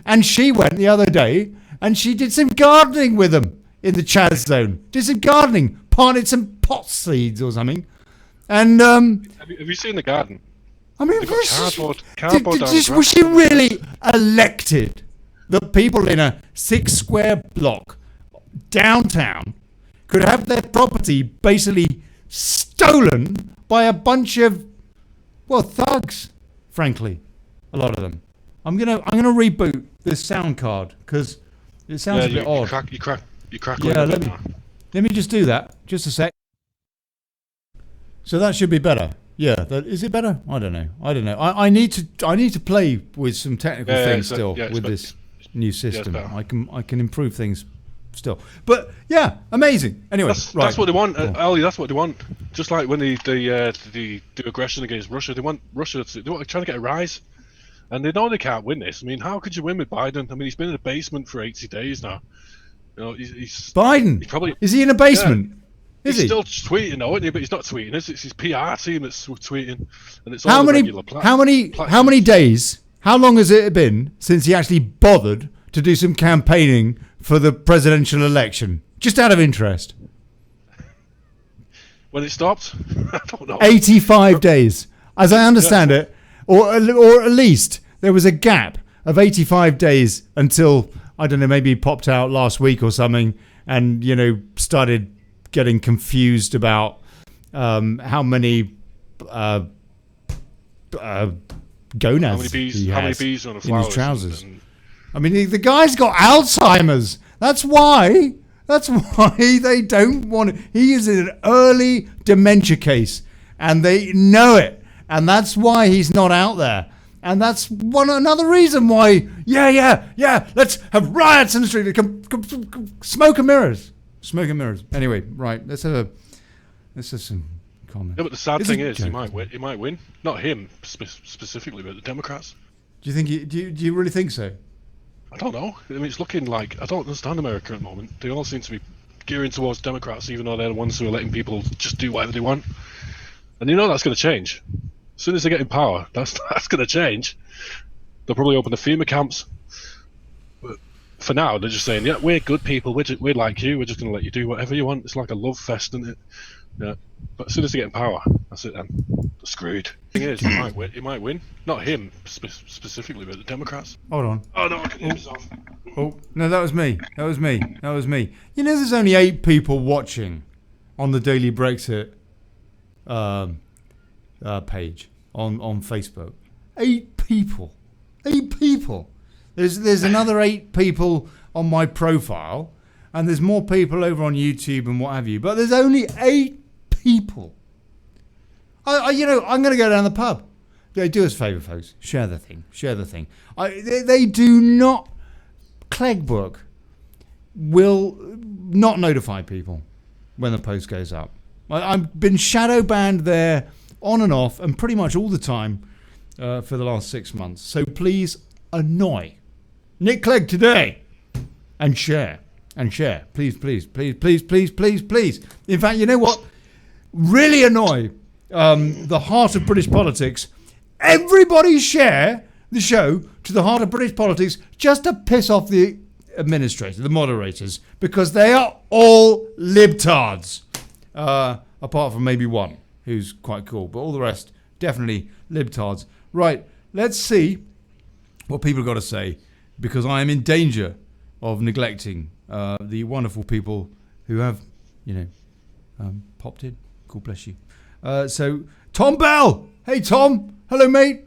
And she went the other day and she did some gardening with them in the Chaz zone. Did some gardening, planted some pot seeds or something. And have you seen the garden? I mean, cardboard was she really elected that people in a 6-square block downtown could have their property basically stolen by a bunch of, thugs, frankly, a lot of them. I'm gonna reboot this sound card because it sounds a bit odd. You crack. Yeah, let me just do that. Just a sec. So that should be better. Yeah, is it better? I don't know. I need to play with some technical things still with this new system. I can improve things still. But yeah, amazing. Anyway, that's what they want, Olly. That's what they want. Just like when they do aggression against Russia, they want Russia. They're trying to get a rise, and they know they can't win this. I mean, how could you win with Biden? I mean, he's been in the basement for 80 days now. He's Biden. Is he in a basement? Yeah. He's still tweeting, though, isn't he? But he's not tweeting. It's his PR team that's tweeting, and it's all regular how many days? How long has it been since he actually bothered to do some campaigning for the presidential election? Just out of interest. When it stopped, I don't know. 85 days, as I understand it, or at least there was a gap of 85 days until I don't know, maybe he popped out last week or something, and started getting confused about how many gonads he has how many bees on a in his trousers. I mean, the guy's got Alzheimer's. That's why they don't want it. He is in an early dementia case, and they know it, and that's why he's not out there. And that's another reason why. Let's have riots in the street. Smoke and mirrors. Anyway, right. Let's have some comment. Yeah, but the sad thing is, he might win. Not him specifically, but the Democrats. Do you think? Do you really think so? I don't know. I mean, it's looking like I don't understand America at the moment. They all seem to be gearing towards Democrats, even though they're the ones who are letting people just do whatever they want. And that's going to change. As soon as they get in power, that's going to change. They'll probably open the FEMA camps. But for now, they're just saying, yeah, we're good people. We're like you. We're just going to let you do whatever you want. It's like a love fest, isn't it? Yeah. But as soon as they get in power, that's it then. They're screwed. The thing is, he might win. Not him specifically, but the Democrats. Hold on. Oh, no, I can hear myself. Oh, no, that was me. There's only 8 people watching on the Daily Brexit page on Facebook. 8 people. There's another 8 people on my profile, and there's more people over on YouTube and what have you. But there's only 8 people. I'm going to go down the pub. Do us a favour, folks. Share the thing. They do not. Cleggbook will not notify people when the post goes up. I've been shadow banned there on and off and pretty much all the time for the last 6 months. So please annoy Nick Clegg today and share. Please. In fact, you know what? Really annoy the heart of British politics. Everybody share the show to the heart of British politics just to piss off the administrators, the moderators, because they are all libtards. Apart from maybe one who's quite cool, but all the rest definitely libtards. Right, let's see what people have got to say, because I am in danger of neglecting the wonderful people who have, popped in. God bless you. So, Tom Bell! Hey, Tom! Hello, mate!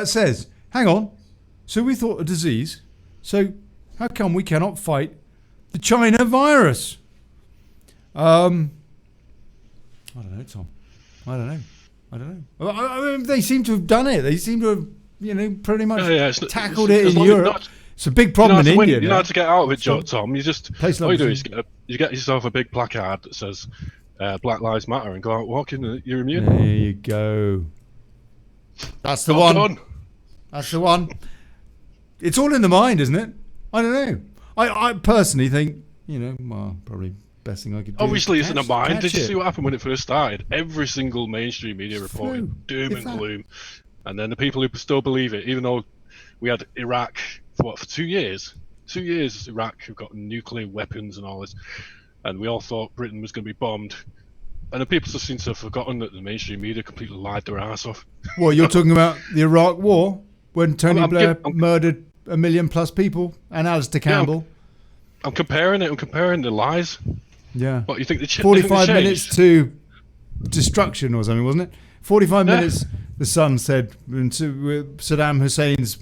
Says, hang on. So we thought a disease. So how come we cannot fight the China virus? I don't know, Tom. I don't know. I mean, they seem to have done it. They seem to have, pretty much tackled it in Europe. It's a big problem in India. You know how to get out of it, Tom. You just all you do is you get yourself a big placard that says Black Lives Matter and go out walking. You're immune. There you go. That's the one. Done. That's the one. It's all in the mind, isn't it? I don't know. I personally think, probably best thing I could do. Obviously, it's in the mind. Did you see what happened when it first started? Every single mainstream media reported doom and gloom. And then the people who still believe it, even though we had Iraq for 2 years. 2 years, Iraq have got nuclear weapons and all this. And we all thought Britain was going to be bombed. And the people just seem to have forgotten that the mainstream media completely lied their ass off. Well, you're talking about the Iraq War, when Tony Blair murdered 1 million plus people, and Alistair Campbell. I'm comparing the lies. Yeah. What, you think the 45 minutes to destruction or something, wasn't it? 45 minutes, the Sun said, Saddam Hussein's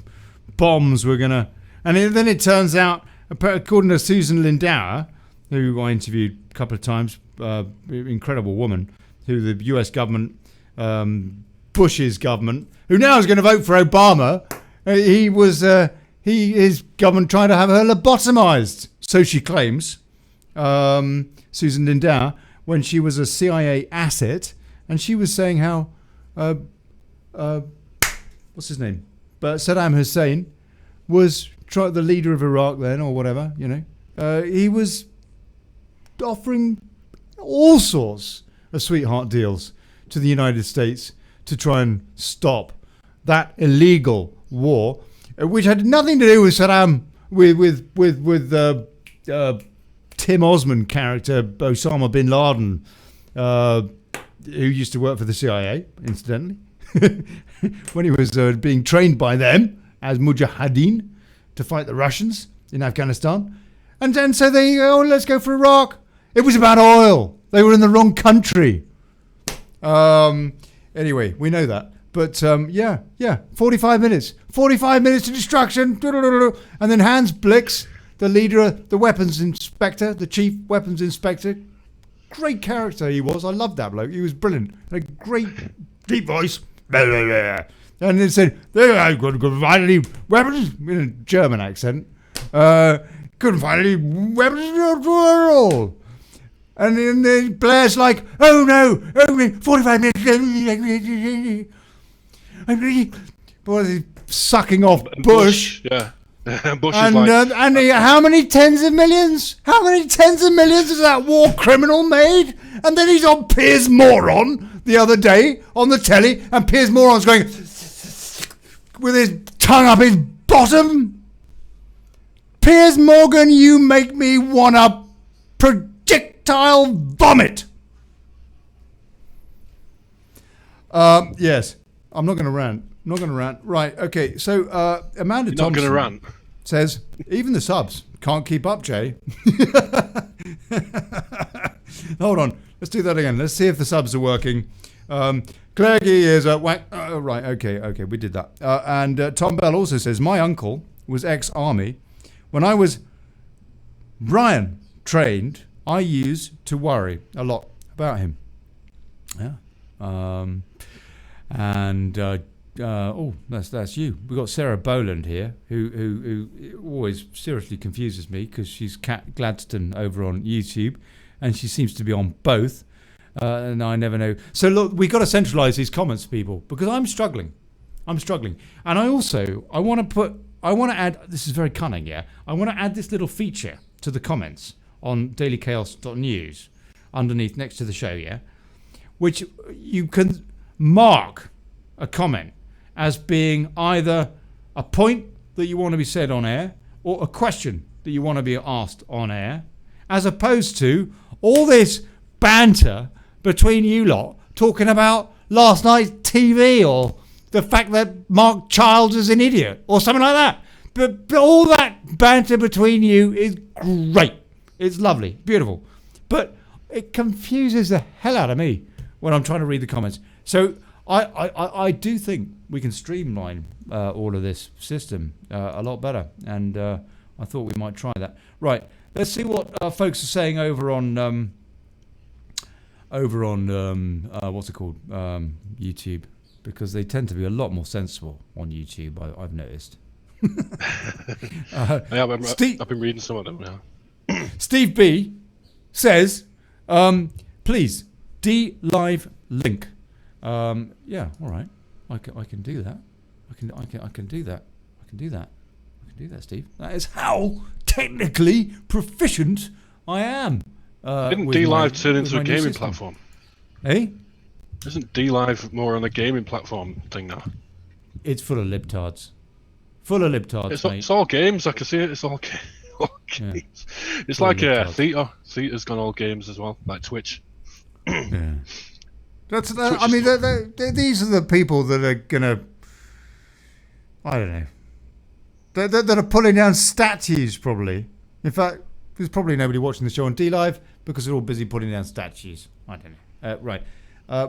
bombs were going to... And then it turns out, according to Susan Lindauer, who I interviewed a couple of times, incredible woman, who the US government, Bush's government, who now is going to vote for Obama, his government trying to have her lobotomized, so she claims, Susan Lindauer, when she was a CIA asset, and she was saying how, what's his name? But Saddam Hussein was the leader of Iraq then, or whatever, he was offering all sorts of sweetheart deals to the United States to try and stop that illegal war, which had nothing to do with Saddam, with Tim Osman character, Osama bin Laden, who used to work for the CIA, incidentally, when he was being trained by them as mujahideen to fight the Russians in Afghanistan. And then so they, let's go for Iraq. It was about oil. They were in the wrong country. Anyway, we know that. But 45 minutes. 45 minutes to destruction. And then Hans Blix, the leader, the weapons inspector, the chief weapons inspector. Great character he was. I loved that bloke. He was brilliant. A great deep voice. And they said, I couldn't find any weapons, in a German accent. Couldn't find any weapons at all. And then Blair's like, oh no, 45 minutes. Boy, he's sucking off Bush. Yeah. Bush and, is like... how many tens of millions? How many tens of millions has that war criminal made? And then he's on Piers Moron the other day on the telly, and Piers Moron's going with his tongue up his bottom. Piers Morgan, you make me want to projectile vomit. Yes, I'm not going to rant. Right, okay, so Amanda You're not Thompson going to rant. says, even the subs can't keep up, Jay. Hold on, let's do that again. Let's see if the subs are working. Claire Gee is right, okay, we did that. And Tom Bell also says, my uncle was ex-army. When I was Brian trained, I used to worry a lot about him. Yeah. That's you. We've got Sarah Boland here, who always seriously confuses me because she's Kat Gladstone over on YouTube, and she seems to be on both, and I never know. So look, we've got to centralise these comments, people, because I'm struggling, and I want to add. This is very cunning, yeah. I want to add this little feature to the comments on dailychaos.news underneath next to the show, yeah, which you can mark a comment as being either a point that you want to be said on air or a question that you want to be asked on air, as opposed to all this banter between you lot talking about last night's TV or the fact that Mark Childs is an idiot or something like that. But all that banter between you is great. It's lovely, beautiful. But it confuses the hell out of me when I'm trying to read the comments. So I do think we can streamline all of this system a lot better. And I thought we might try that. Right, let's see what folks are saying over on what's it called? YouTube. Because they tend to be a lot more sensible on YouTube, I've noticed. I've been reading some of them now. Steve B says, please, D-Live link. Yeah, all right. I can do that. I can do that. I can do that, Steve. That is how technically proficient I am. Didn't D-Live turn into a gaming platform? Eh? Isn't D-Live more on a gaming platform thing now? It's full of libtards. Full of libtards, mate. It's all games. I can see it. It's all games. Yeah. It's full like theatre. Theatre's gone all games as well, like Twitch. Yeah. I mean, these are the people that are gonna. I don't know. That are pulling down statues, probably. In fact, there's probably nobody watching the show on D-Live because they're all busy pulling down statues. I don't know. Right.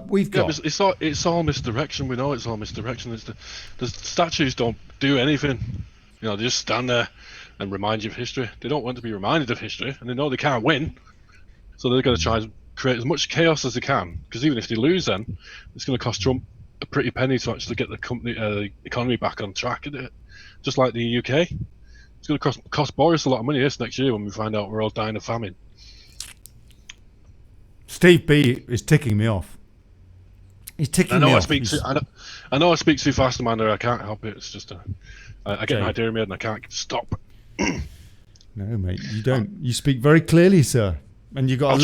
We've got. Yeah, it's all misdirection. We know it's all misdirection. The statues don't do anything. You know, they just stand there and remind you of history. They don't want to be reminded of history, and they know they can't win, so they're going to try and create as much chaos as they can. Because even if they lose, then it's going to cost Trump a pretty penny to actually get the economy back on track. Just like the UK, it's going to cost Boris a lot of money this next year when we find out we're all dying of famine. Steve B is ticking me off. He's ticking me off. I know I speak too fast, Amanda. I can't help it. It's just I get an idea in my head and I can't stop. No, mate, you don't. You speak very clearly, sir, and you got a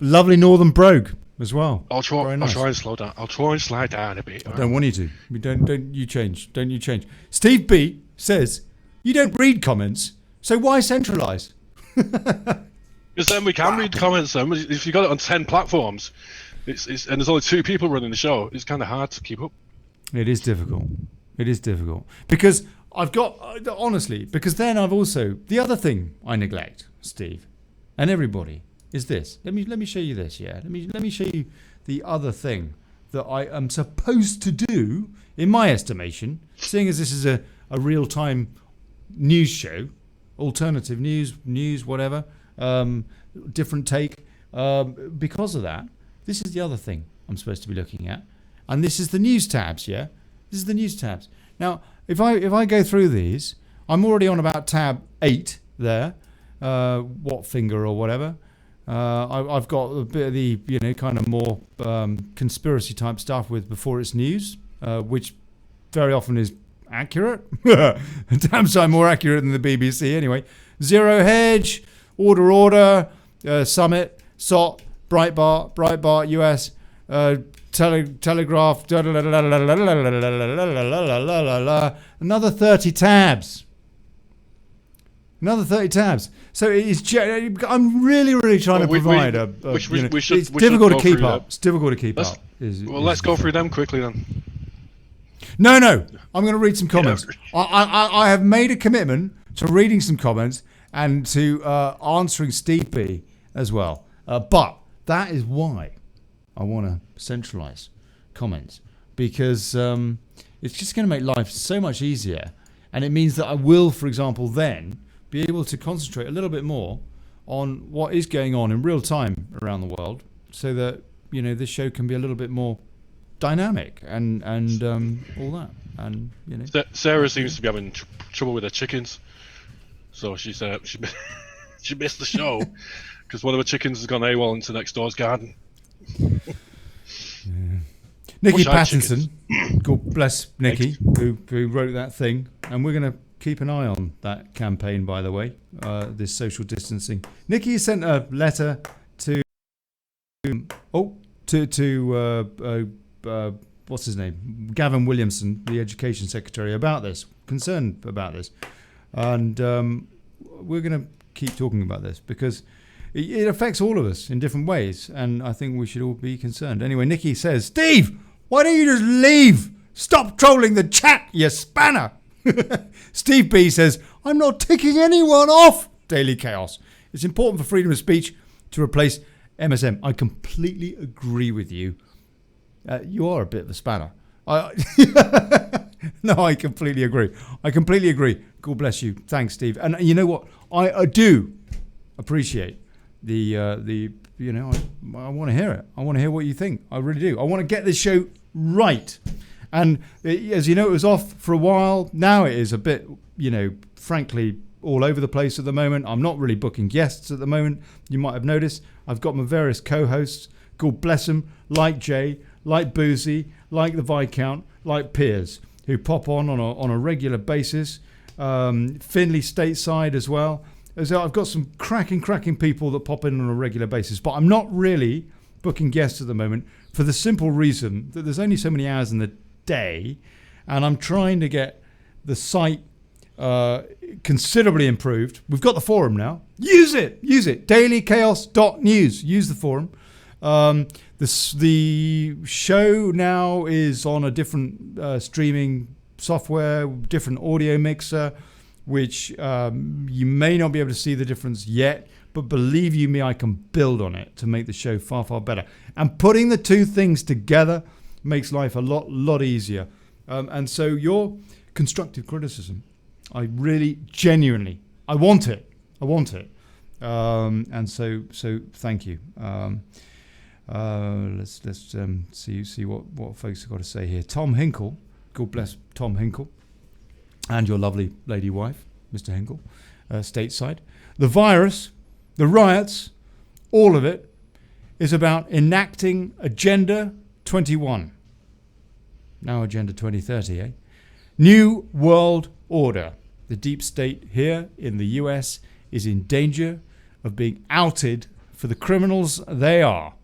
lovely northern brogue as well. I'll try and slow down. I'll try and slide down a bit. I don't want you to. Don't you change. Don't you change. Steve B says you don't read comments, so why centralise? Because then we can read comments. Then if you got it on 10 platforms. And there's only 2 people running the show. It's kind of hard to keep up. It is difficult. Because I've got honestly. Because then I've also the other thing I neglect, Steve, and everybody is this. Let me show you this. Yeah. Let me show you the other thing that I am supposed to do in my estimation, seeing as this is a real time news show, alternative news, whatever, different take. Because of that. This is the other thing I'm supposed to be looking at. And this is the news tabs, yeah? This is the news tabs. Now, if I go through these, I'm already on about tab 8 there, what finger or whatever. I've got a bit of the, kind of more conspiracy type stuff with before it's news, which very often is accurate. Damn sight more accurate than the BBC anyway. Zero Hedge, Order, Summit, SOT, Breitbart, US, Telegraph, another 30 tabs. So I'm really trying to provide it's difficult to keep up. It's difficult to keep up. Let's go through them quickly then. No. I'm going to read some comments. I have made a commitment to reading some comments and to answering Steve B as well. But that is why I want to centralise comments, because it's just going to make life so much easier, and it means that I will, for example, then be able to concentrate a little bit more on what is going on in real time around the world, so that this show can be a little bit more dynamic and all that. And Sarah seems to be having trouble with her chickens, so she said she missed the show. Because one of the chickens has gone AWOL into next door's garden. Yeah. Nikki Pattinson, God bless Nikki, who wrote that thing. And we're going to keep an eye on that campaign, by the way, this social distancing. Nikki sent a letter to what's his name? Gavin Williamson, the Education Secretary, about this, concerned about this. And we're going to keep talking about this because it affects all of us in different ways, and I think we should all be concerned. Anyway, Nikki says, Steve, Why don't you just leave? Stop trolling the chat, you spanner. Steve B says, I'm not ticking anyone off. Daily Chaos. It's important for freedom of speech to replace MSM. I completely agree with you. You are a bit of a spanner. No, I completely agree. God bless you. Thanks, Steve. And you know what? I do appreciate the you know, I want to hear it. I want to hear what you think. I really do. I want to get this show right. And as you know, it was off for a while. Now it is a bit, you know, frankly, all over the place at the moment. I'm not really booking guests at the moment. You might have noticed. I've got my various co-hosts, God bless them, like Jay, like Boozy, like the Viscount, like Piers, who pop on a regular basis. Finley stateside as well. So I've got some cracking people that pop in on a regular basis, but I'm not really booking guests at the moment for the simple reason that there's only so many hours in the day, and I'm trying to get the site considerably improved. We've got the forum now. Use it. dailychaos.news. Use the forum. The show now is on a different streaming software, different audio mixer, which you may not be able to see the difference yet, but believe you me, I can build on it to make the show far better. And putting the two things together makes life a lot easier. And so your constructive criticism, I really genuinely, I want it. And so thank you. Let's see what folks have got to say here. Tom Hinkle, God bless Tom Hinkle, and your lovely lady wife, Mr. Hinkle, stateside. The virus, the riots, all of it is about enacting Agenda 21. Now Agenda 2030, eh? New World Order. The deep state here in the US is in danger of being outed for the criminals they are.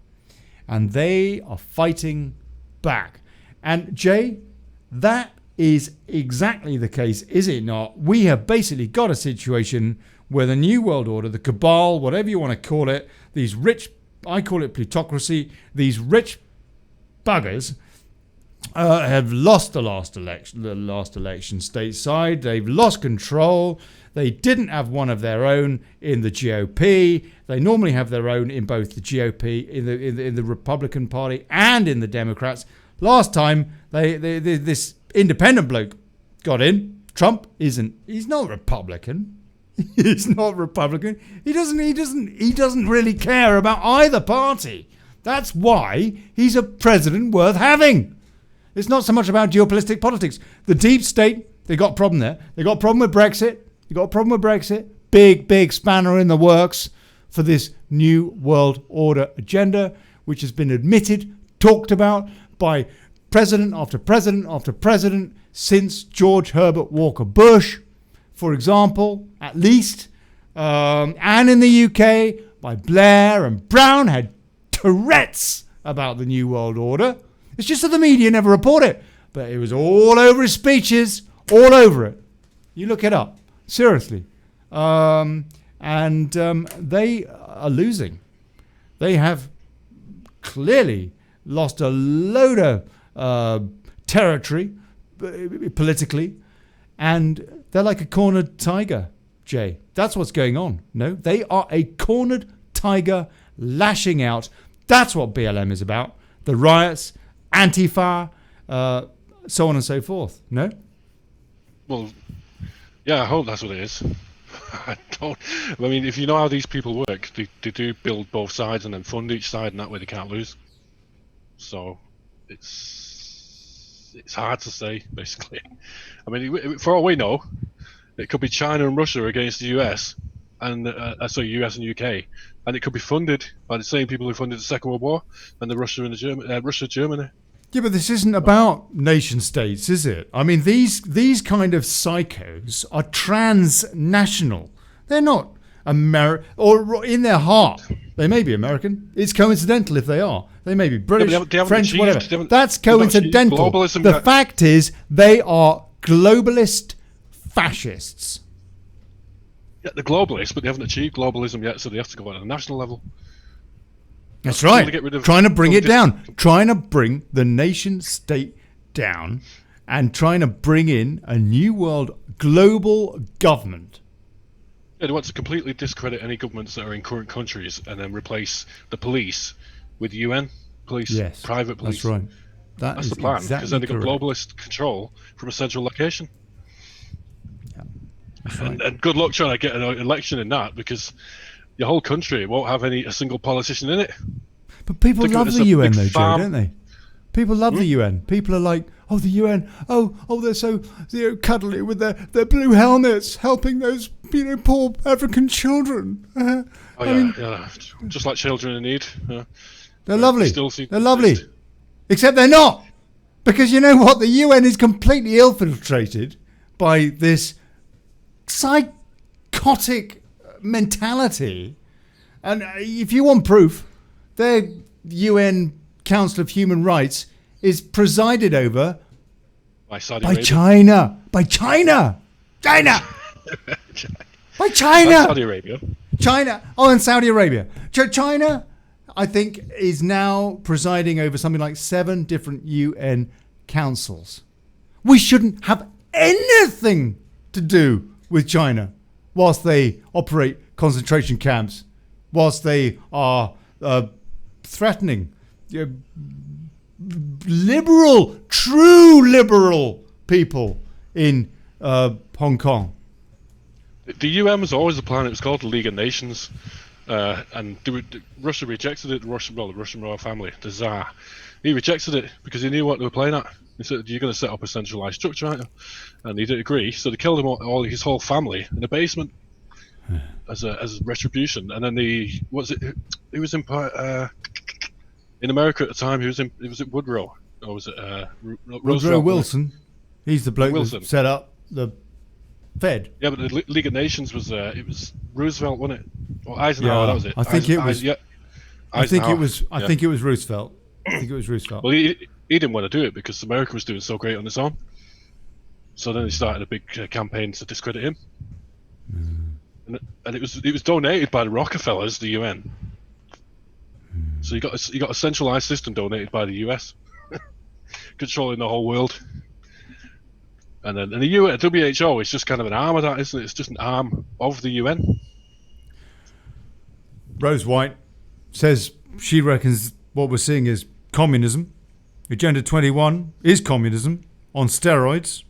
And they are fighting back. And Jay, that is exactly the case, is it not? We have basically got a situation where the New World Order, the cabal, whatever you want to call it, these rich, I call it plutocracy, these rich buggers have lost the last election stateside. They've lost control. They didn't have one of their own in the GOP. They normally have their own in both the GOP, in the Republican Party, and in the Democrats. Last time, this independent bloke got in. Trump isn't. He's not Republican. He's not Republican. He doesn't really care about either party. That's why he's a president worth having. It's not so much about geopolitical politics. The deep state, they got a problem there. They got a problem with Brexit. Big spanner in the works for this New World Order agenda, which has been admitted, talked about by president after president since George Herbert Walker Bush, for example, at least. And in the UK, by Blair and Brown had Tourette's about the New World Order. It's just that the media never report it. But it was all over his speeches, all over it. You look it up. Seriously. And they are losing. They have clearly lost a load of territory politically. And they're like a cornered tiger, Jay. That's what's going on. No, they are a cornered tiger lashing out. That's what BLM is about. The riots, Antifa, so on and so forth. No? Well, yeah, I hope that's what it is. I mean, if you know how these people work, they do build both sides and then fund each side, and that way they can't lose. So it's hard to say, basically. I mean, for all we know, it could be China and Russia against the US, and US and UK, and it could be funded by the same people who funded the Second World War and the Germany. Yeah, but this isn't about nation states, is it? I mean, these kind of psychos are transnational. They're not American, or in their heart, they may be American. It's coincidental if they are. They may be British, French, whatever. That's coincidental. The fact is, they are globalist fascists. Yeah, they're globalists, but they haven't achieved globalism yet, so they have to go on a national level. That's right. Get rid of Trying to bring it down. Trying to bring the nation state down and trying to bring in a new world global government. Yeah, they want to completely discredit any governments that are in current countries and then replace the police with UN police, Yes, private police. that's right. That's the plan, because then they got globalist control from a central location. Yeah, that's right. And good luck trying to get an election in that, because your whole country won't have a single politician in it. But people Think of it love as the a UN big though, Joe, farm. don't they? People love the UN. People are like, oh, the UN. Oh, they're so cuddly with their blue helmets, helping those poor African children. Yeah, just like children in need. They're lovely. Still see- They're lovely. Except they're not. Because you know what? The UN is completely infiltrated by this psychotic mentality. And if you want proof, their UN Council of Human Rights is presided over by Saudi by Arabia. China. By China. China. By China. By Saudi Arabia. China. Oh, and Saudi Arabia. China, I think, is now presiding over something like 7 different UN councils. We shouldn't have anything to do with China whilst they operate concentration camps, whilst they are threatening liberal, true liberal people in Hong Kong. The UN was always the plan. It was called the League of Nations, and Russia rejected it. The Russian royal family, the Tsar, he rejected it because he knew what they were playing at. He said, "You're going to set up a centralized structure, aren't you?" And he didn't agree, so they killed him all his whole family in a basement as a retribution. And then he was in America at the time. He was at Woodrow, or was it Woodrow Roosevelt? Wilson. He's the bloke Wilson. that set up the Fed. Yeah, but the League of Nations was it was Roosevelt, wasn't it? Or Eisenhower, Yeah, that was it. I think it was. Yeah, I think it Eisenhower, was. I yeah. think it was Roosevelt. I think it was Roosevelt. Well, he didn't want to do it because America was doing so great on its own. So then he started a big campaign to discredit him, and it was donated by the Rockefellers, the UN. So you got a centralized system donated by the US, controlling the whole world. And then the WHO is just kind of an arm of that, isn't it? It's just an arm of the UN. Rose White says she reckons what we're seeing is communism. Agenda 21 is communism on steroids.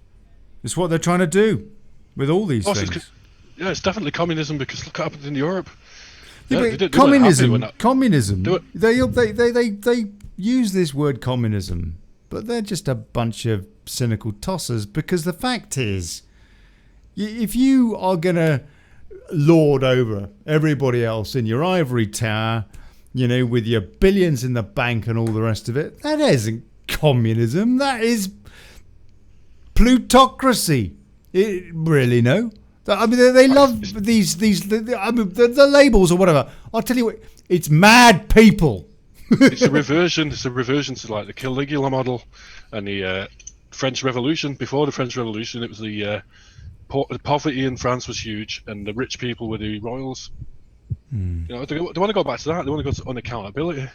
It's what they're trying to do with all these things. Yeah, it's definitely communism, because look what happened in Europe. Yeah, Yeah, but they weren't happy when communism. Do it. They use this word communism, but they're just a bunch of cynical tossers. Because the fact is, if you are gonna lord over everybody else in your ivory tower, with your billions in the bank and all the rest of it, that isn't communism. That is plutocracy. Really, no. I mean, they love these the labels or whatever. I'll tell you what, it's mad people. It's a reversion. It's a reversion to like the Caligula model and the French Revolution. Before the French Revolution, it was the poverty in France was huge, and the rich people were the royals. They want to go back to that. They want to go to unaccountability.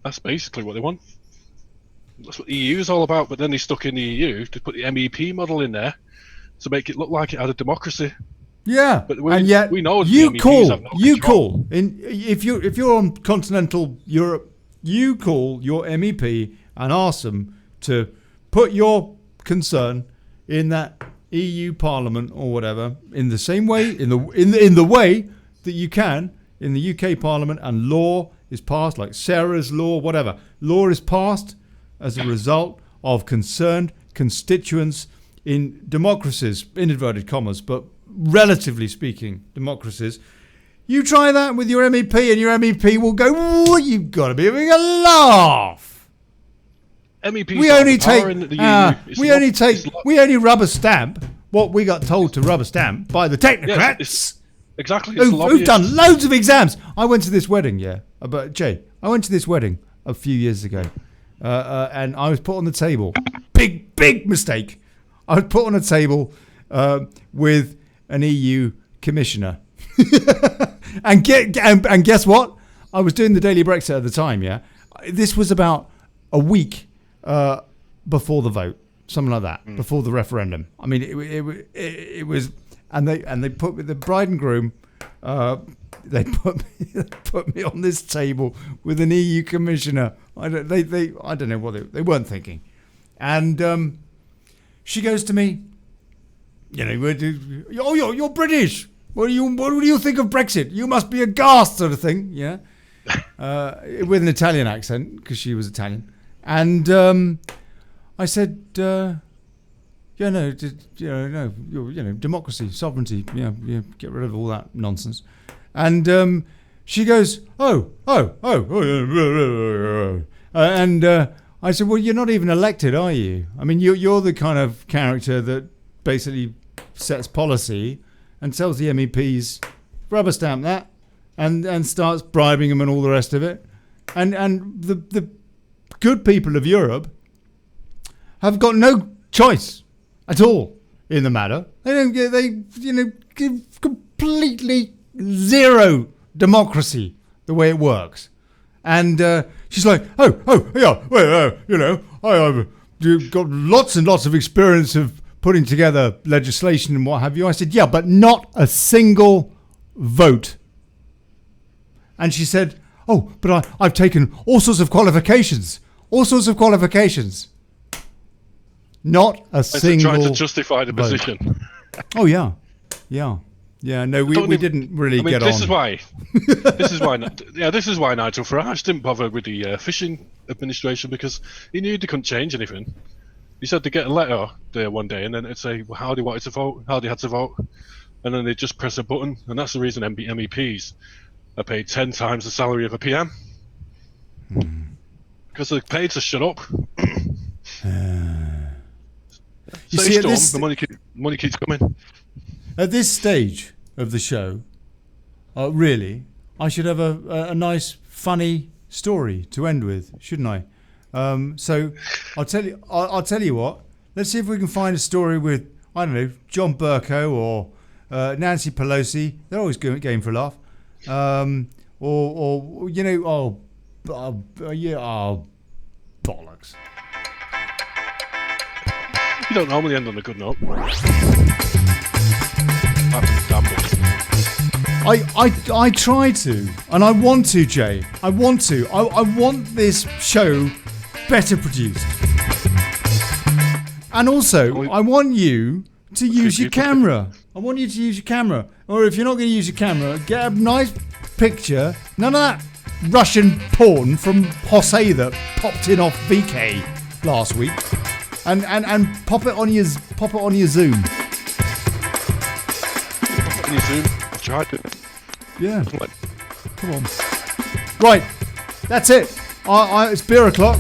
That's basically what they want. That's what the EU is all about. But then they stuck in the EU to put the MEP model in there to make it look like it had a democracy. Yeah, but and yet we know you the MEPs have no control. if you're on continental Europe, you call your MEP and ask them to put your concern in that EU Parliament or whatever in the same way in the way that you can in the UK Parliament, and law is passed like Sarah's law, whatever. Law is passed as a result of concerned constituents in democracies, in inverted commas, but relatively speaking, democracies. You try that with your MEP, and your MEP will go, "Oh, you've got to be having a laugh." MEPs We don't only have the power take, in the EU. we only rubber stamp what we got told to rubber stamp by the technocrats. Exactly. It's Who've lobbyists. done loads of exams. I went to this wedding, but Jay, I went to this wedding a few years ago, and I was put on the table. Big mistake. I was put on a table with an EU commissioner, and guess what? I was doing the Daily Brexit at the time. Yeah, this was about a week before the vote, something like that, before the referendum. I mean, it was, and they put the bride and groom. They put me on this table with an EU commissioner. I don't know what they weren't thinking, and she goes to me. You know, oh, you're British. What do you think of Brexit? You must be aghast, sort of thing. Yeah, with an Italian accent because she was Italian, and I said, no, democracy, sovereignty. Yeah, get rid of all that nonsense. And she goes, oh, and I said, well, you're not even elected, are you? I mean, you're the kind of character that basically sets policy and tells the MEPs, rubber stamp that, and starts bribing them and all the rest of it. And the good people of Europe have got no choice at all in the matter. They give completely zero democracy the way it works. And she's like, yeah, well, I've got lots and lots of experience of putting together legislation and what have you. I said, yeah, but not a single vote. And she said, oh, but I've taken all sorts of qualifications. Not a single trying to justify the vote. Position. Oh, yeah. No, we didn't really get this on. Is why. This is why Nigel Farage didn't bother with the fishing administration, because he knew they couldn't change anything. He said they get a letter there one day, and then it'd say how they wanted to vote, how they had to vote, and then they just press a button, and that's the reason MEPs are paid 10 times the salary of a PM, because they're paid to shut up. You see, the money keeps coming. At this stage of the show, really, I should have a nice, funny story to end with, shouldn't I? So I'll tell you what. Let's see if we can find a story with, I don't know, John Burko or Nancy Pelosi. They're always game for a laugh. Or you know, bollocks. You don't normally end on a good note. I try to, and I want to, Jay. I want to. I want this show better produced. And also, I want you to use your camera. Or if you're not going to use your camera, get a nice picture. None of that Russian porn from Jose that popped in off VK last week. And pop it on your Zoom. I've tried it. Yeah. Come on. Right. That's it. It's beer o'clock.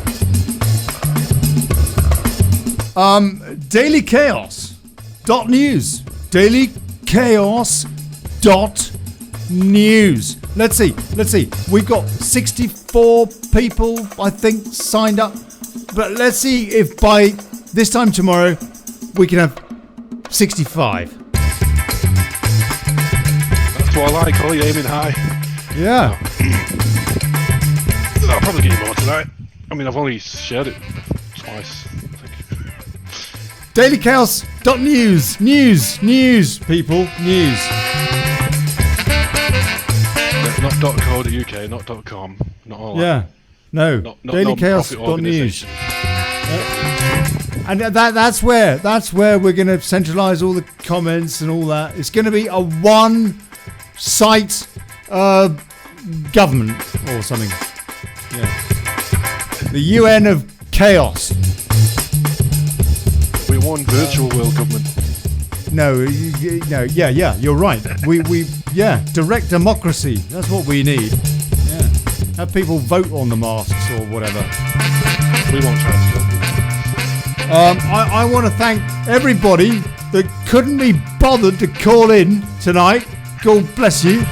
Daily Chaos .news. Daily Chaos .news. Let's see. We've got 64 people, I think, signed up. But let's see if by this time tomorrow we can have 65. That's what I like. Ollie aiming high. Yeah. I'll probably get you more tonight. I mean, I've only shared it twice, I think. Daily Chaos .news. News, people. News. Yeah, not .co.uk, not .com, not all that. Yeah. No. Daily Chaos .news. And that's where we're going to centralise all the comments and all that. It's going to be a one-site government or something. Yeah. The UN of Chaos. We want virtual world government. No, you're right. We direct democracy. That's what we need. Yeah. Have people vote on the masks or whatever. We won't try to stop it. I want to thank everybody that couldn't be bothered to call in tonight. God bless you.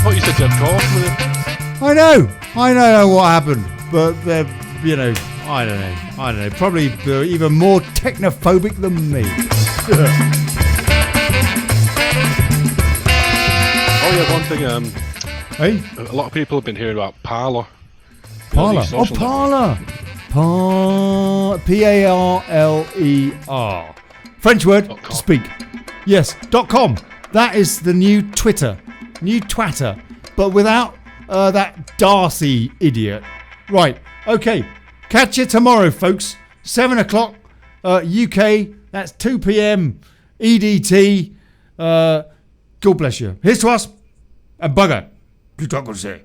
Oh, you said you had calls with it. I know what happened, but they're, I don't know. Probably even more technophobic than me. Oh yeah, one thing. Hey, A lot of people have been hearing about Parler. Parler. these Oh, social Parler. Parler. French word to .com. speak. Yes, .com. That is the new Twitter, new Twatter, but without that Darcy idiot. Right. Okay. Catch you tomorrow, folks. 7 o'clock UK. That's 2 p.m. EDT. God bless you. Here's to us and bugger plutocracy.